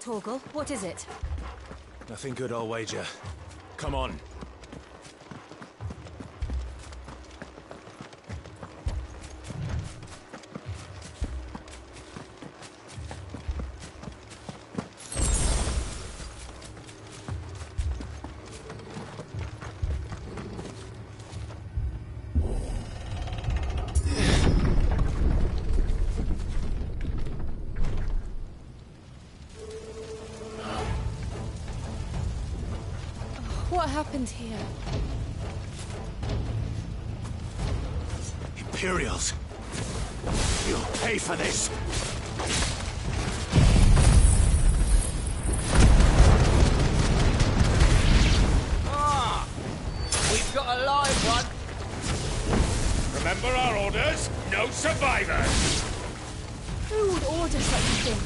Torgal, what is it? Nothing good, I'll wager. Come on. What happened here? Imperials! You'll pay for this! survivors! Who would order such a thing?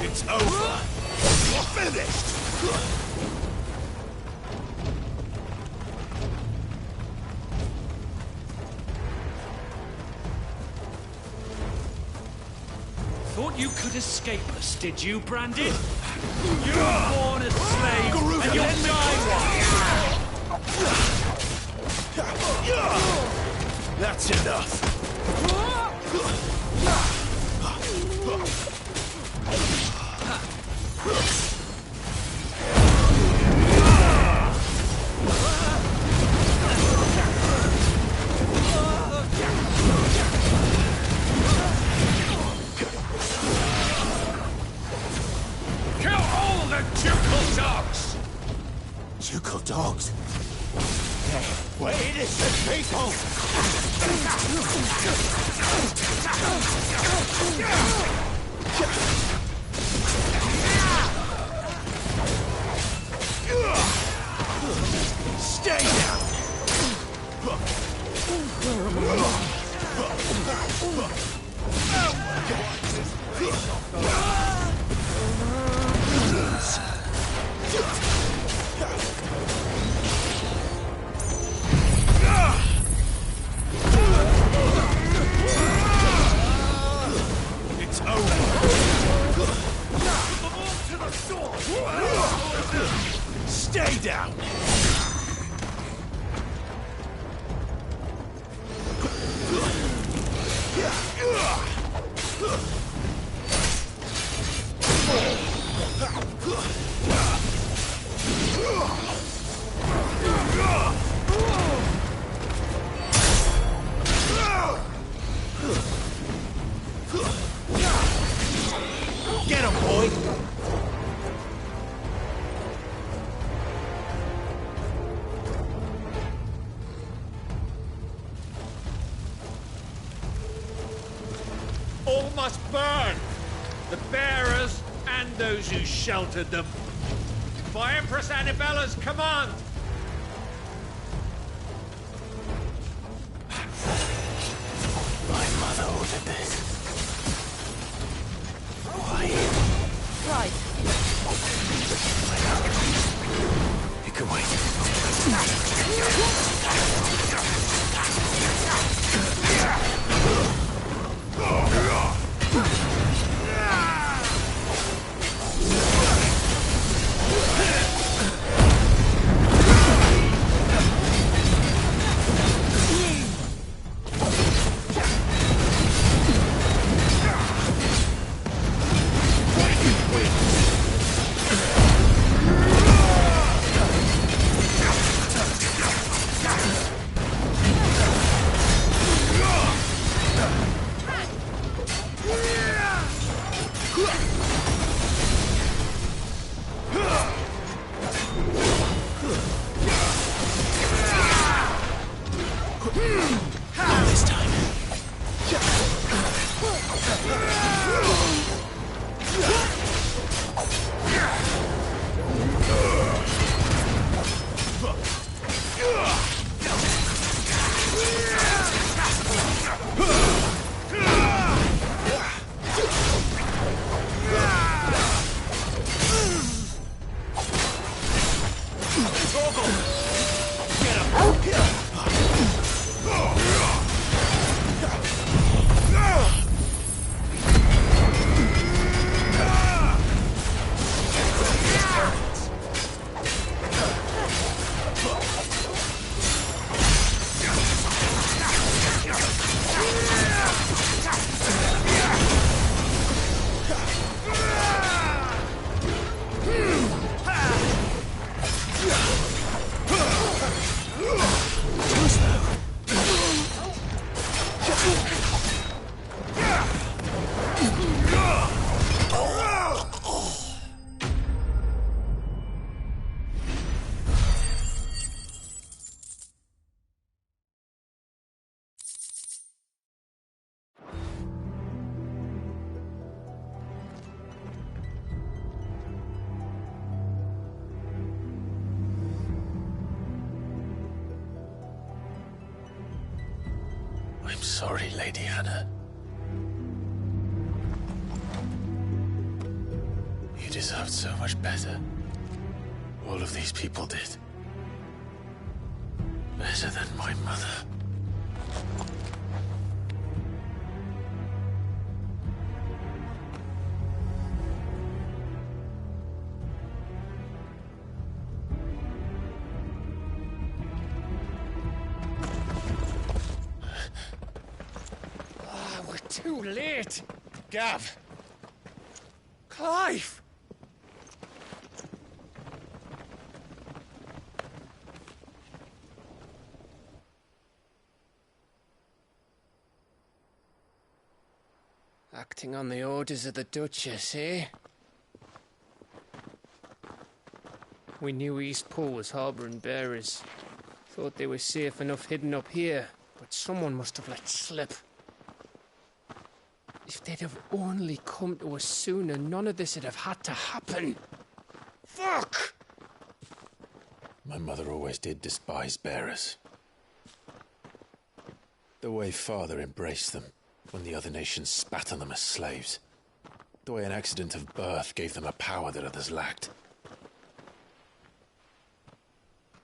It's over. You're finished. Thought you could escape us, did you, Brandon? You were born a slave, and you'll die one! That's enough. Kill all the ducal dogs! Ducal dogs? We're innocent people! Stay down! It's over! Stay down! Get him, boy! All must burn! The bearers and those who sheltered them. By Empress Annibella's command! My mother ordered this. Why? Right. You can wait. I'm sorry, Lady Hannah. You deserved so much better. All of these people did. Better than my mother. We're too late. Gav. Clive. Acting on the orders of the Duchess, eh? We knew Eastpool was harbouring bearers. Thought they were safe enough hidden up here, but someone must have let slip. If they'd have only come to us sooner, none of this would have had to happen. Fuck! My mother always did despise bearers. The way Father embraced them when the other nations spat on them as slaves. The way an accident of birth gave them a power that others lacked.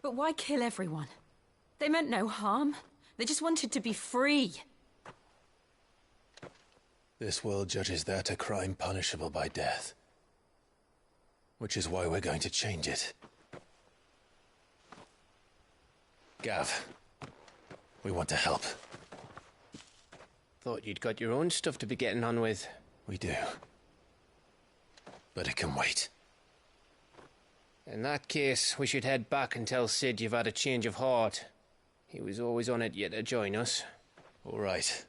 But why kill everyone? They meant no harm. They just wanted to be free. This world judges that a crime punishable by death. Which is why we're going to change it. Gav, we want to help. Thought you'd got your own stuff to be getting on with. We do. But it can wait. In that case, we should head back and tell Sid you've had a change of heart. He was always on it yet to join us. All right.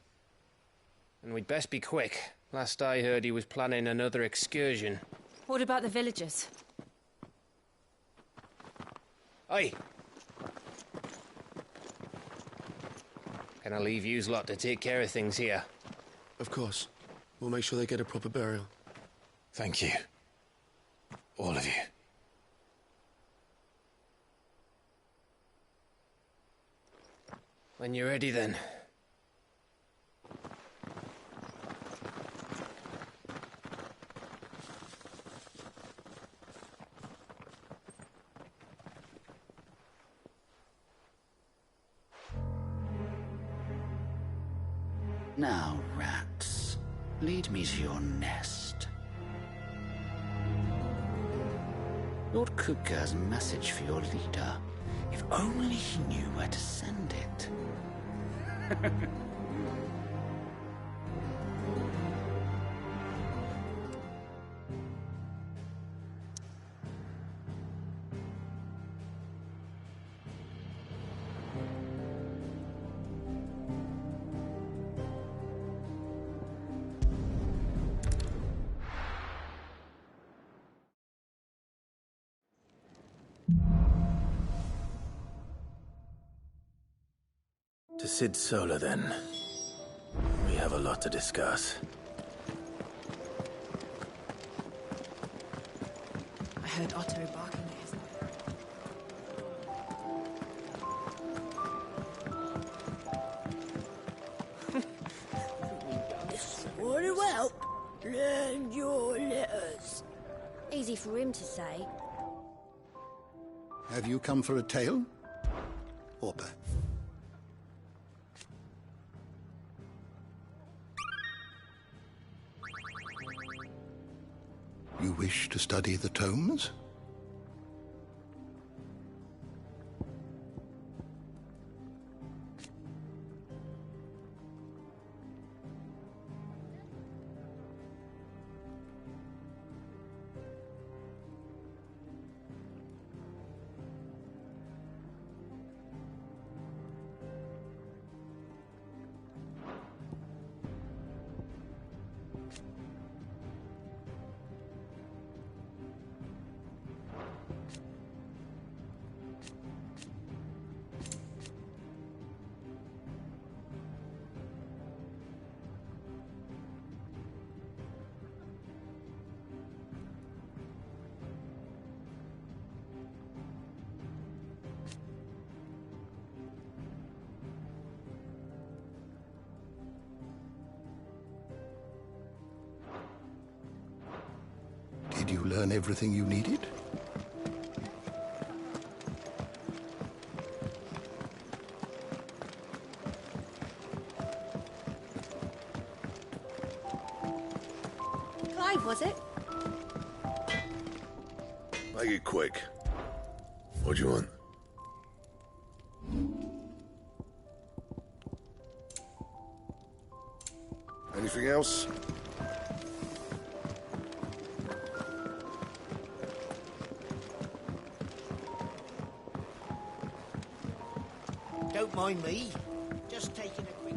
And we'd best be quick. Last I heard, he was planning another excursion. What about the villagers? Aye. Can I leave yous lot to take care of things here? Of course. We'll make sure they get a proper burial. Thank you. All of you. When you're ready, then. Now, rats, lead me to your nest. Lord Kupka has a message for your leader. If only he knew where to send it. To Sid Solar, then. We have a lot to discuss. I heard Otto barking at his... What a whelp! Learn your letters. Easy for him to say. Have you come for a tale? Orpa. You wish to study the tomes? you learn everything you needed? Clive, was it? Make it quick. What do you want? Anything else? Don't mind me. Just taking a quick...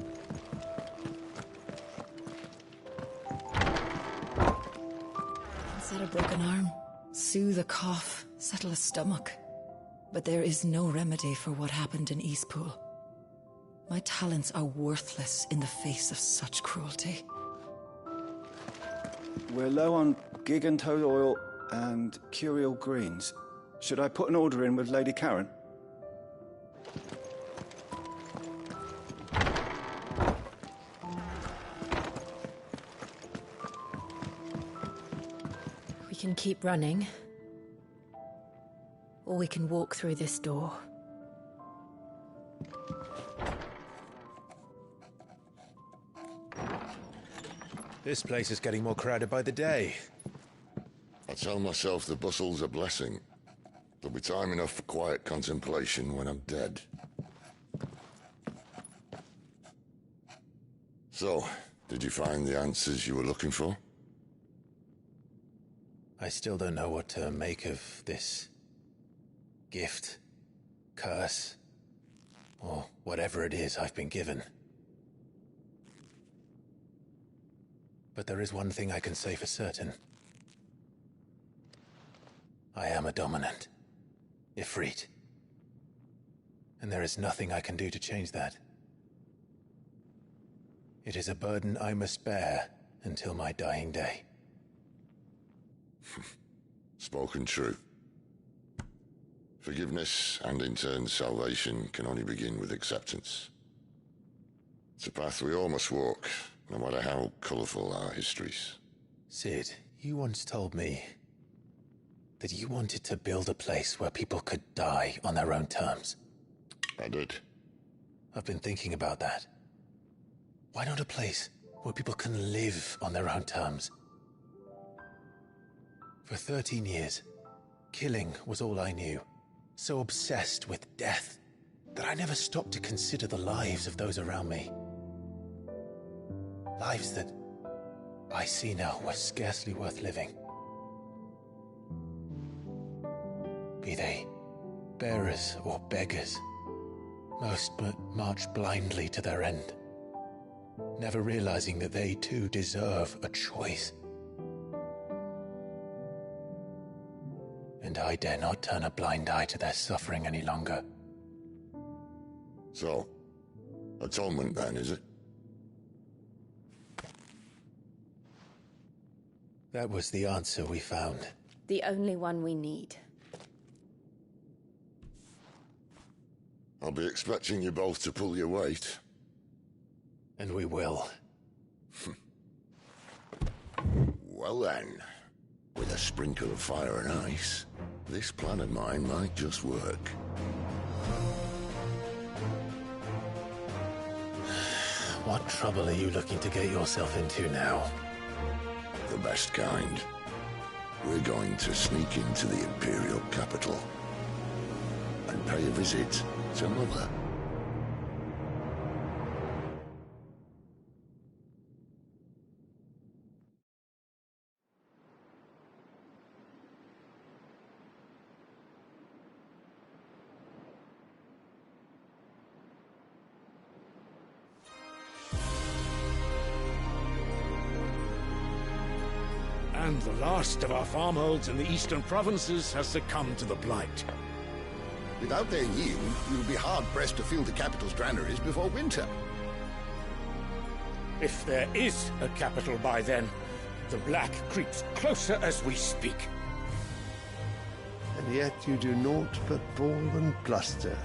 Set a broken arm, soothe a cough, settle a stomach. But there is no remedy for what happened in Eastpool. My talents are worthless in the face of such cruelty. We're low on gig and toad oil and curial greens. Should I put an order in with Lady Karen? We can keep running, or we can walk through this door. This place is getting more crowded by the day. I tell myself the bustle's a blessing. There'll be time enough for quiet contemplation when I'm dead. So, did you find the answers you were looking for? I still don't know what to make of this gift, curse, or whatever it is I've been given. But there is one thing I can say for certain. I am a dominant, Ifrit. And there is nothing I can do to change that. It is a burden I must bear until my dying day. Spoken true. Forgiveness and in turn salvation can only begin with acceptance. It's a path we all must walk, no matter how colourful our histories. Sid, you once told me that you wanted to build a place where people could die on their own terms. I did. I've been thinking about that. Why not a place where people can live on their own terms? For 13 years, killing was all I knew. So obsessed with death that I never stopped to consider the lives of those around me. Lives that I see now were scarcely worth living. Be they bearers or beggars, most march blindly to their end, never realizing that they too deserve a choice. And I dare not turn a blind eye to their suffering any longer. So, atonement then, is it? That was the answer we found. The only one we need. I'll be expecting you both to pull your weight. And we will. Well then, with a sprinkle of fire and ice, this plan of mine might just work. What trouble are you looking to get yourself into now? The best kind. We're going to sneak into the Imperial capital and pay a visit to Mother. And the last of our farmholds in the eastern provinces has succumbed to the blight. Without their yield, we will be hard-pressed to fill the capital's granaries before winter. If there is a capital by then, the black creeps closer as we speak. And yet you do naught but bawl and bluster.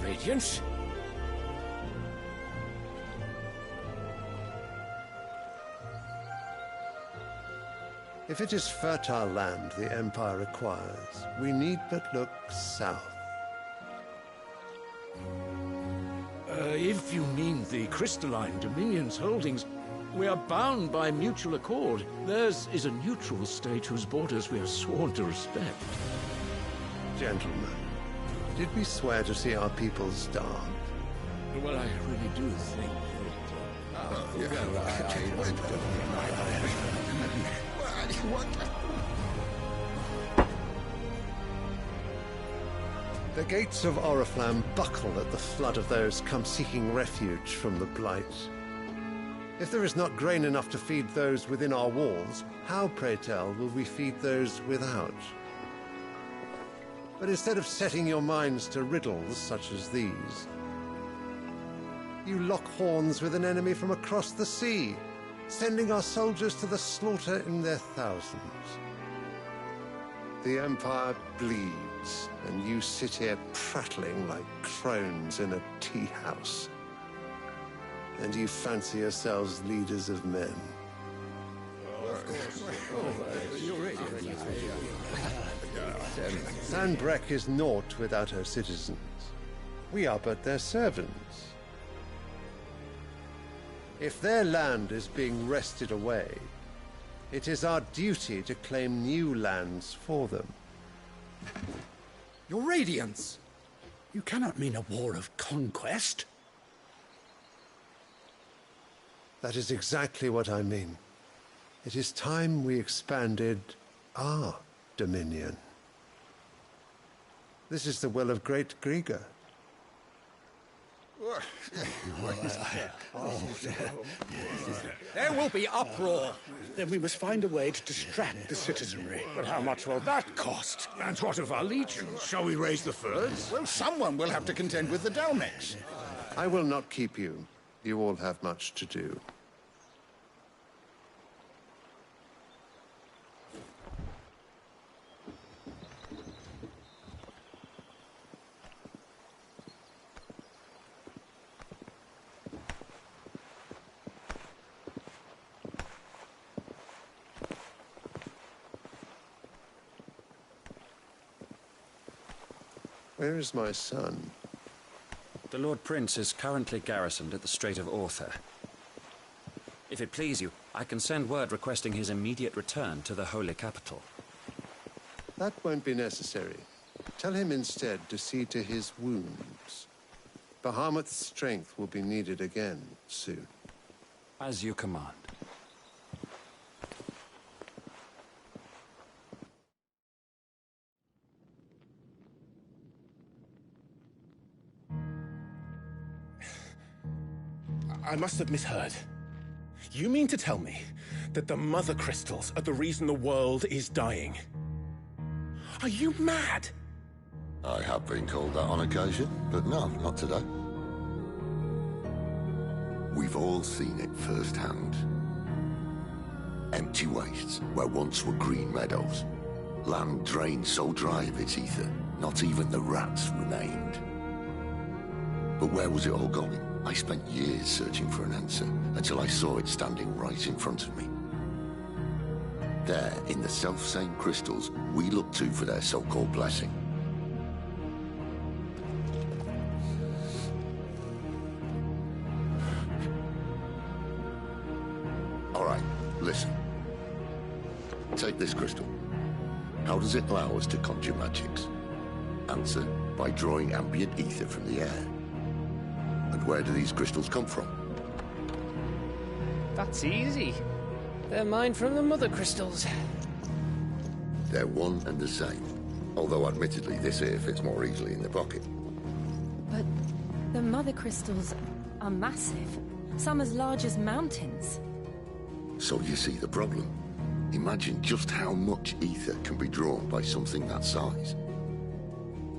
Radiance? If it is fertile land the Empire requires, we need but look south. If you mean the crystalline Dominion's holdings, we are bound by mutual accord. Theirs is a neutral state whose borders we are sworn to respect. Gentlemen, did we swear to see our people starve? Well, I really do think The gates of Oriflamme buckle at the flood of those come seeking refuge from the Blight. If there is not grain enough to feed those within our walls, how, pray tell, will we feed those without? But instead of setting your minds to riddles such as these, you lock horns with an enemy from across the sea, sending our soldiers to the slaughter in their thousands. The Empire bleeds, and you sit here prattling like crones in a tea house. And you fancy yourselves leaders of men. Sandbreck is naught without her citizens. We are but their servants. If their land is being wrested away, it is our duty to claim new lands for them. Your Radiance! You cannot mean a war of conquest. That is exactly what I mean. It is time we expanded our dominion. This is the will of great Grieger. There will be uproar. Then we must find a way to distract the citizenry. But how much will that cost? And what of our legions? Shall we raise the furs? Well, someone will have to contend with the Dalmex. I will not keep you. You all have much to do. Where is my son? The Lord Prince is currently garrisoned at the Strait of Arthur. If it please you, I can send word requesting his immediate return to the Holy Capital. That won't be necessary. Tell him instead to see to his wounds. Bahamut's strength will be needed again soon. As you command. I must have misheard. You mean to tell me that the Mother Crystals are the reason the world is dying? Are you mad? I have been called that on occasion, but no, not today. We've all seen it firsthand. Empty wastes where once were green meadows. Land drained so dry of its ether, not even the rats remained. But where was it all going? I spent years searching for an answer, until I saw it standing right in front of me. There, in the self-same crystals, we look to for their so-called blessing. All right, listen. Take this crystal. How does it allow us to conjure magics? Answer, by drawing ambient ether from the air. And where do these crystals come from? That's easy. They're mine from the Mother Crystals. They're one and the same. Although admittedly this here fits more easily in the pocket. But the Mother Crystals are massive. Some as large as mountains. So you see the problem. Imagine just how much ether can be drawn by something that size.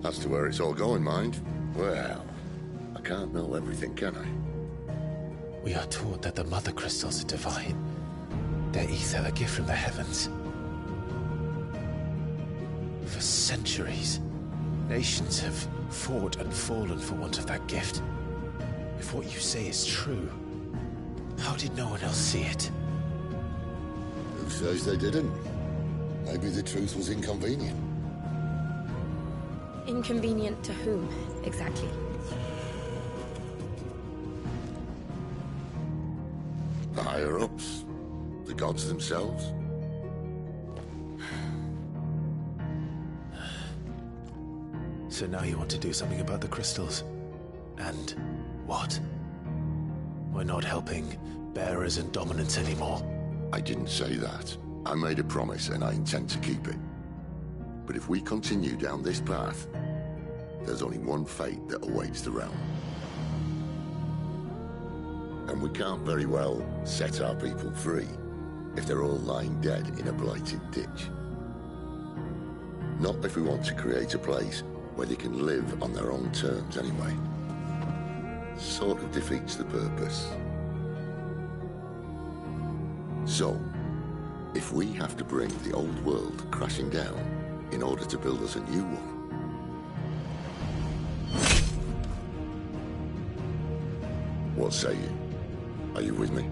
As to where it's all going, mind, well, I can't know everything, can I? We are taught that the Mother Crystals are divine. Their ether a gift from the heavens. For centuries, Nations have fought and fallen for want of that gift. If what you say is true, how did no one else see it? Who says they didn't? Maybe the truth was inconvenient. Inconvenient to whom, exactly? The higher-ups? The gods themselves? So now you want to do something about the crystals? And what? We're not helping bearers and dominants anymore. I didn't say that. I made a promise and I intend to keep it. But if we continue down this path, there's only one fate that awaits the realm. And we can't very well set our people free if they're all lying dead in a blighted ditch. Not if we want to create a place where they can live on their own terms anyway. Sort of defeats the purpose. So, if we have to bring the old world crashing down in order to build us a new one, what say you? Are you with me?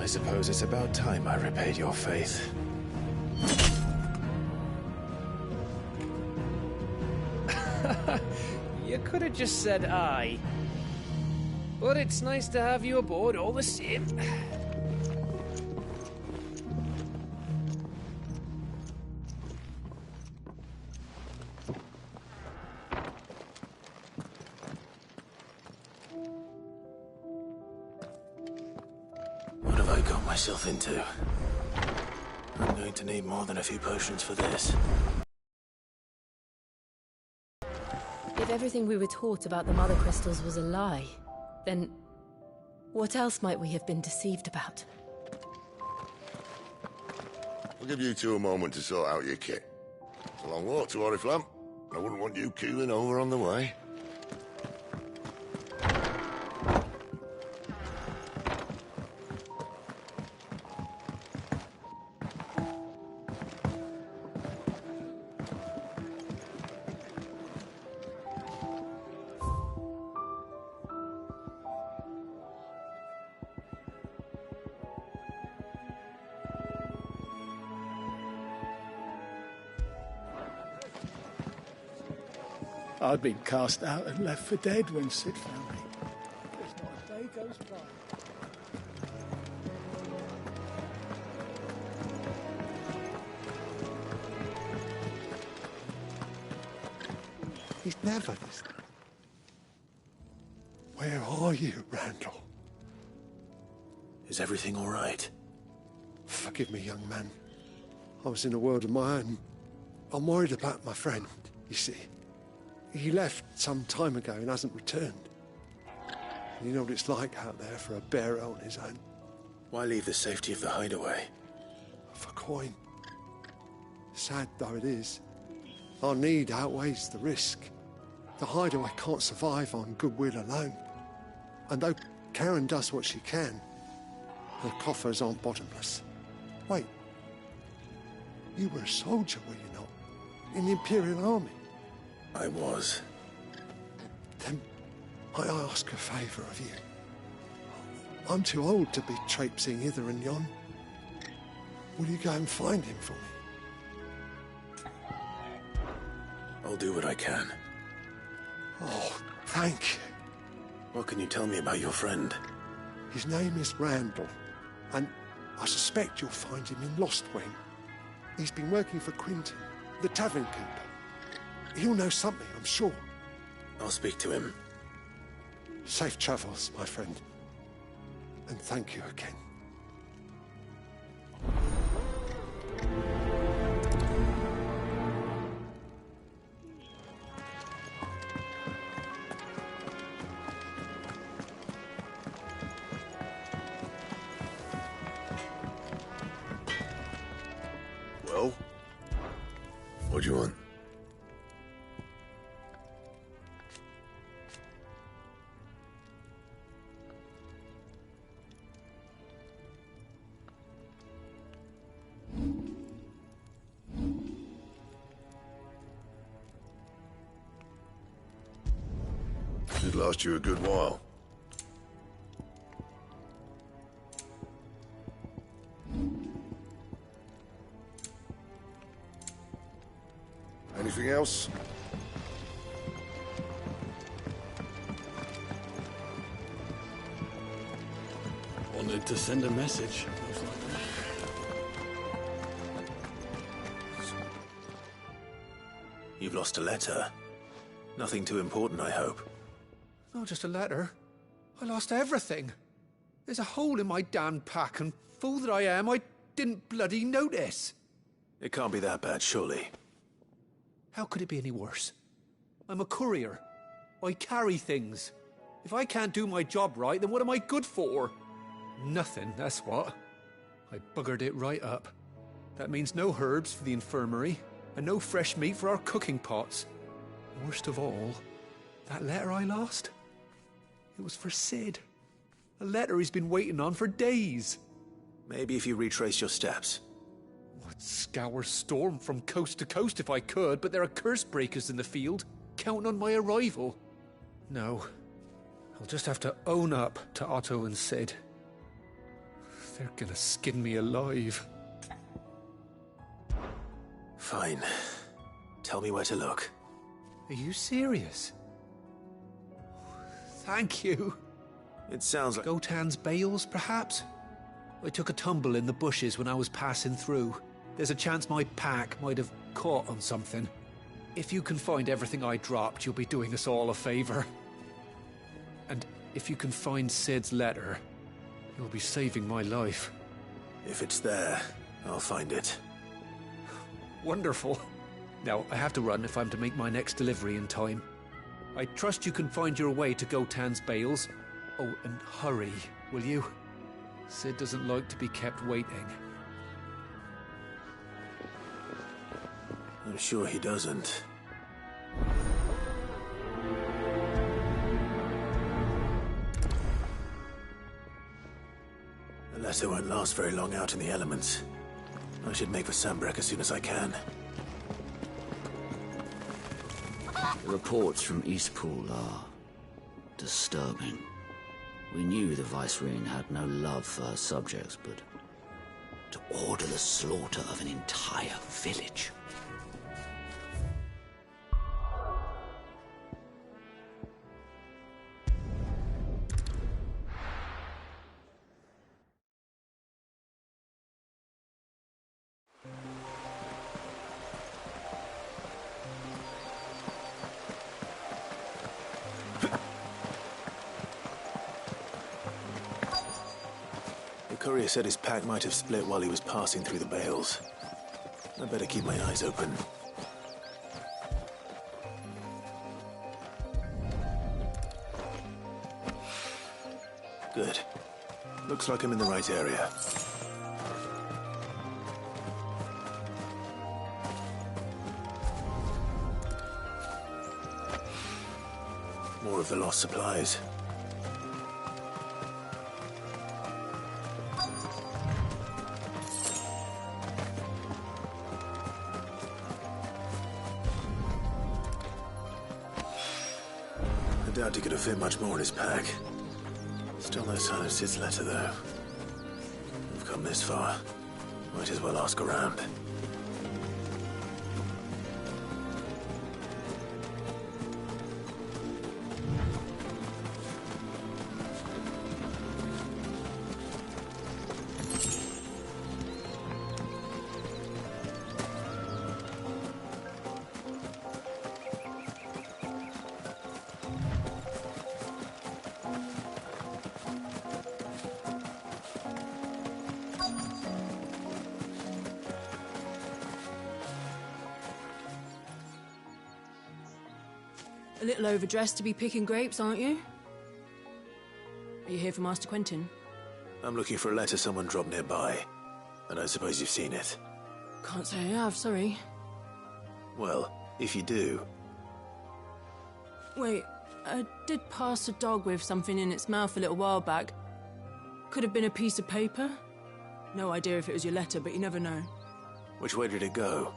I suppose it's about time I repaid your faith. You could have just said aye. But it's nice to have you aboard all the same. What have I got myself into? I'm going to need more than a few potions for this. If everything we were taught about the Mother Crystals was a lie, then what else might we have been deceived about? I'll give you two a moment to sort out your kit. It's a long walk to Oriflamme. I wouldn't want you keeling over on the way. I'd been cast out and left for dead when Sid found me. There's not a day goes by. He's never this. Where are you, Randall? Is everything all right? Forgive me, young man. I was in a world of my own. I'm worried about my friend, you see. He left some time ago and hasn't returned. You know what it's like out there for a bearer on his own. Why leave the safety of the hideaway? For coin. Sad though it is, our need outweighs the risk. The hideaway can't survive on goodwill alone. And though Karen does what she can, her coffers aren't bottomless. Wait. You were a soldier, were you not? In the Imperial Army? I was. Then I ask a favour of you. I'm too old to be traipsing hither and yon. Will you go and find him for me? I'll do what I can. Oh, thank you. What can you tell me about your friend? His name is Randall, and I suspect you'll find him in Lostwing. He's been working for Quinton, the tavern keeper. He'll know something, I'm sure. I'll speak to him. Safe travels, my friend. And thank you again. Well? What do you want? Should last you a good while. Anything else? Wanted to send a message. You've lost a letter. Nothing too important, I hope. Not just a letter. I lost everything. There's a hole in my damned pack, and fool that I am, I didn't bloody notice. It can't be that bad, surely. How could it be any worse? I'm a courier. I carry things. If I can't do my job right, then what am I good for? Nothing, that's what. I buggered it right up. That means no herbs for the infirmary, and no fresh meat for our cooking pots. Worst of all, that letter I lost? It was for Sid. A letter he's been waiting on for days. Maybe if you retrace your steps. I'd scour Storm from coast to coast if I could, but there are curse breakers in the field, counting on my arrival. No, I'll just have to own up to Otto and Sid. They're gonna skin me alive. Fine. Tell me where to look. Are you serious? Thank you. It sounds like... Gotan's bales, perhaps? I took a tumble in the bushes when I was passing through. There's a chance my pack might have caught on something. If you can find everything I dropped, you'll be doing us all a favor. And if you can find Sid's letter, you'll be saving my life. If it's there, I'll find it. Wonderful. Now, I have to run if I'm to make my next delivery in time. I trust you can find your way to Gotan's bales. Oh, and hurry, will you? Sid doesn't like to be kept waiting. I'm sure he doesn't. The letter won't last very long out in the elements. I should make for Sambrek as soon as I can. The reports from Eastpool are disturbing. We knew the Vicereine had no love for her subjects, but to order the slaughter of an entire village. The courier said his pack might have split while he was passing through the bales. I better keep my eyes open. Good. Looks like I'm in the right area. More of the lost supplies. I doubt he could have fit much more in his pack. Still no sign of Sid's letter, though. We've come this far. Might as well ask around. A little overdressed to be picking grapes, aren't you? Are you here for Master Quentin? I'm looking for a letter someone dropped nearby. I don't suppose you've seen it. Can't say I have, sorry. Well, if you do... Wait, I did pass a dog with something in its mouth a little while back. Could have been a piece of paper. No idea if it was your letter, but you never know. Which way did it go?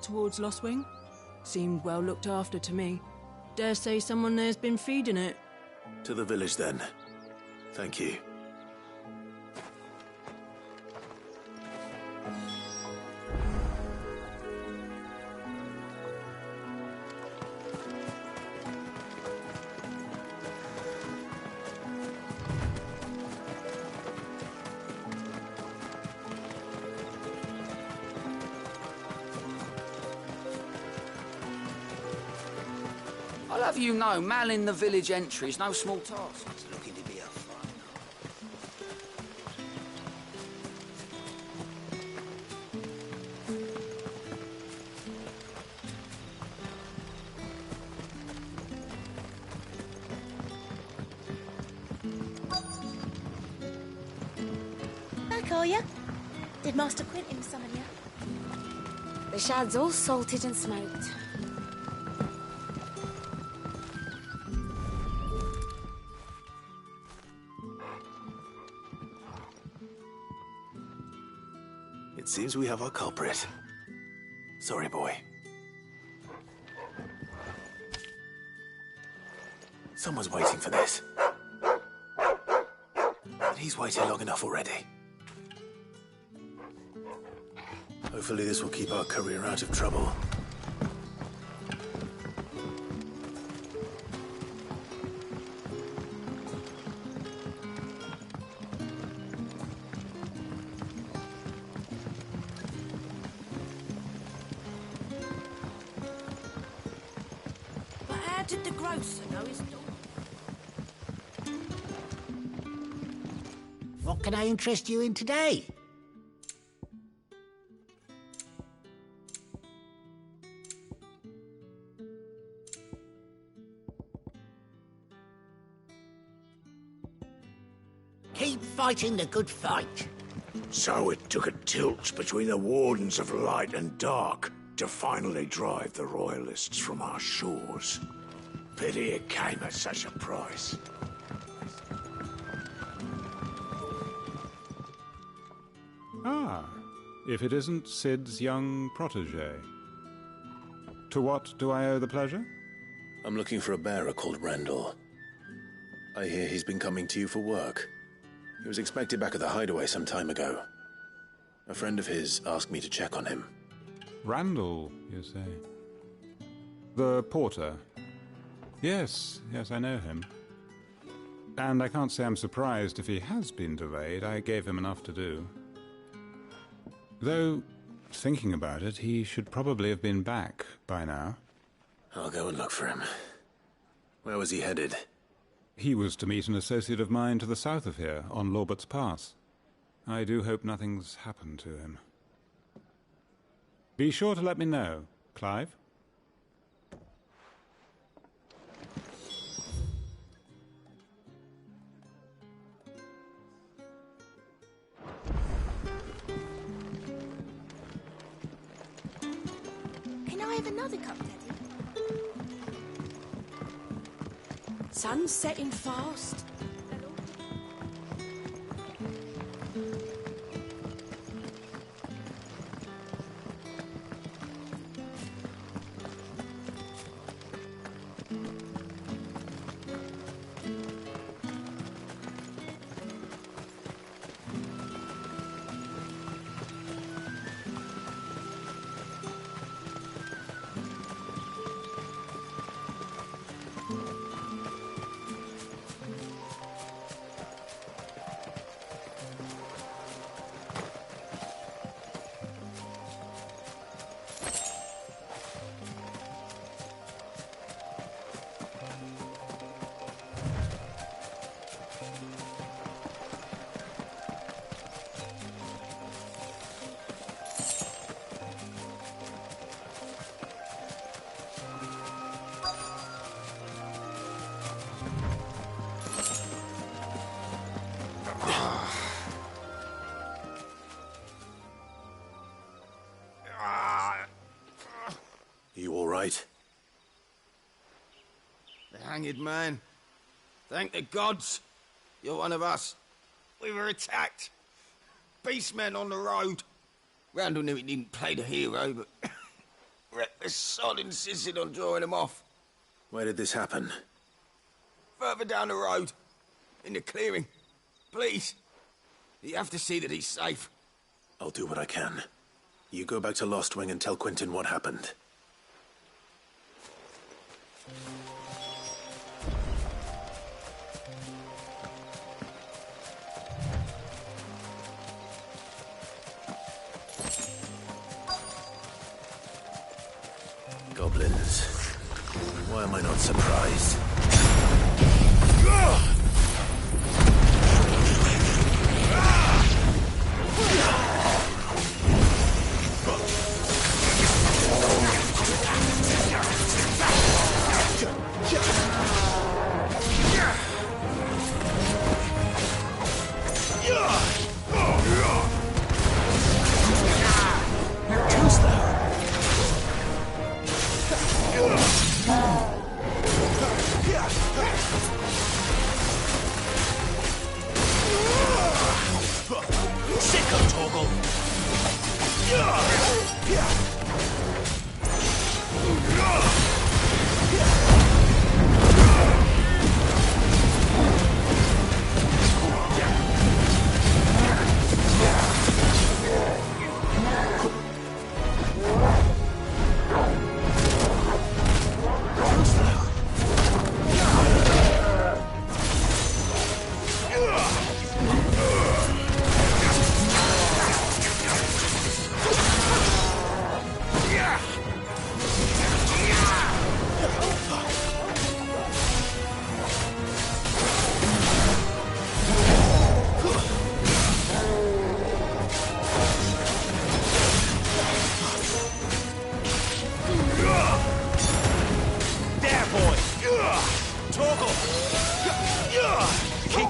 Towards Lost Wing? Seemed well looked after to me. Dare say someone there's been feeding it. To the village, then. Thank you. I'll have you know, manning the village entry is no small task. It's looking to be a Back, are you? Did Master Quentin summon you? The shad's all salted and smoked. It seems we have our culprit. Sorry, boy. Someone's waiting for this. But he's waited long enough already. Hopefully this will keep our career out of trouble. But how did the grocer know his daughter? What can I interest you in today? Keep fighting the good fight. So it took a tilt between the Wardens of Light and Dark to finally drive the Royalists from our shores. Pity it came at such a price. Ah, if it isn't Sid's young protege. To what do I owe the pleasure? I'm looking for a bearer called Randall. I hear he's been coming to you for work. He was expected back at the hideaway some time ago. A friend of his asked me to check on him. Randall, you say? The porter? Yes, I know him. And I can't say I'm surprised if he has been delayed. I gave him enough to do. Though, thinking about it, he should probably have been back by now. I'll go and look for him. Where was he headed? He was to meet an associate of mine to the south of here, on Lorbert's Pass. I do hope nothing's happened to him. Be sure to let me know, Clive. Can I have another cup, Daddy? Sun's setting fast. You all right? The hanged man. Thank the gods. You're one of us. We were attacked. Beastmen on the road. Randall knew he didn't play the hero, but reckless sod insisted on drawing him off. Where did this happen? Further down the road. In the clearing. Please. You have to see that he's safe. I'll do what I can. You go back to Lost Wing and tell Quentin what happened. Goblins. Why am I not surprised?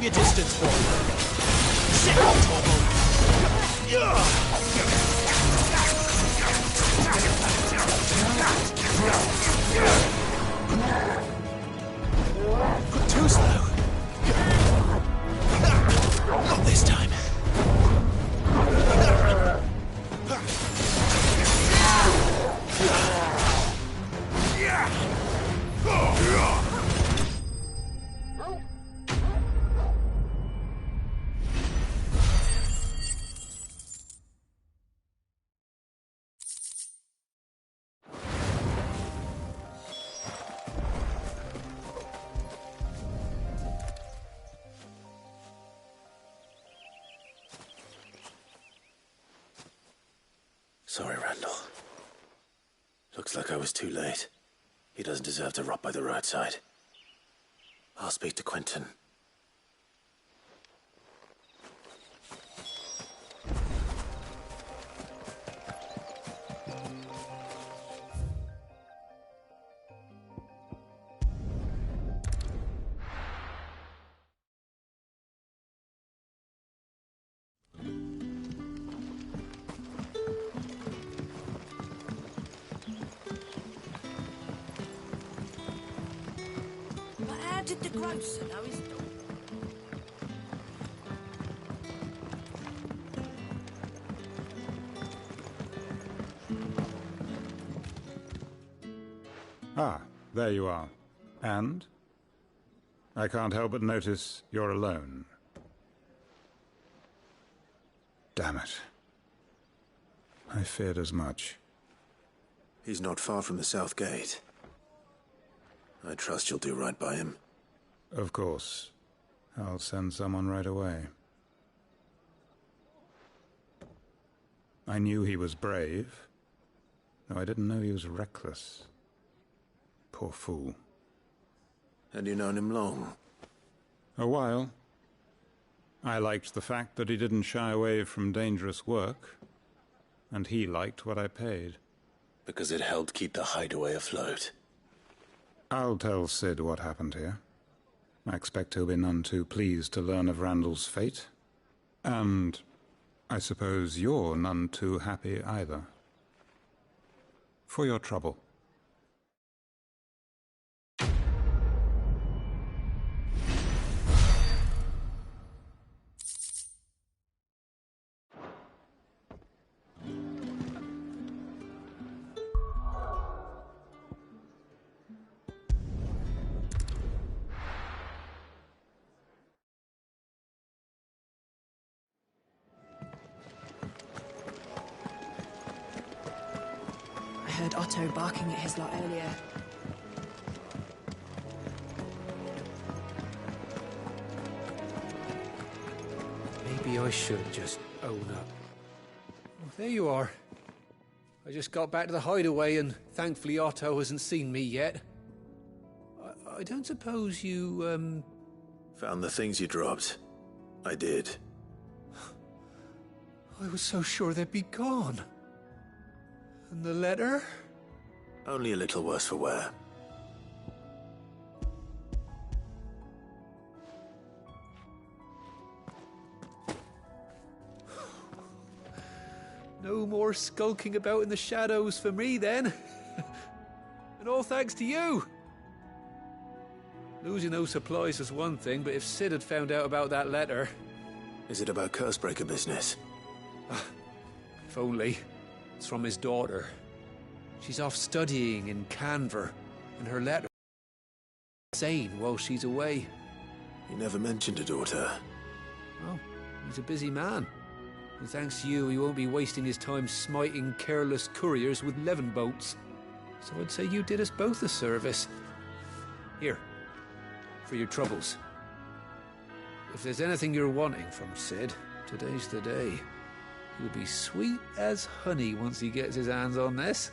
Keep your distance, boy. Sit up, Too slow. Not this time. Sorry, Randall. Looks like I was too late. He doesn't deserve to rot by the roadside. I'll speak to Quentin. How did the grocer know his dog? Ah, there you are. And? I can't help but notice you're alone. Damn it. I feared as much. He's not far from the South Gate. I trust you'll do right by him. Of course. I'll send someone right away. I knew he was brave, though I didn't know he was reckless. Poor fool. Had you known him long? A while. I liked the fact that he didn't shy away from dangerous work, and he liked what I paid. Because it helped keep the hideaway afloat. I'll tell Sid what happened here. I expect he'll be none too pleased to learn of Randall's fate. And I suppose you're none too happy either. For your trouble. heard Otto barking at his lot earlier. Maybe I should just own up. Oh, there you are. I just got back to the hideaway and thankfully Otto hasn't seen me yet. I don't suppose you, Found the things you dropped. I did. I was so sure they'd be gone. And the letter? Only a little worse for wear. No more skulking about in the shadows for me, then. And all thanks to you. Losing those supplies is one thing, but if Sid had found out about that letter... Is it about Cursebreaker business? If only. It's from his daughter. She's off studying in Canver, and her letter... insane while she's away. He never mentioned a daughter. Well, he's a busy man. And thanks to you, he won't be wasting his time smiting careless couriers with levin boats. So I'd say you did us both a service. Here, for your troubles. If there's anything you're wanting from Sid, today's the day. He'll be sweet as honey once he gets his hands on this.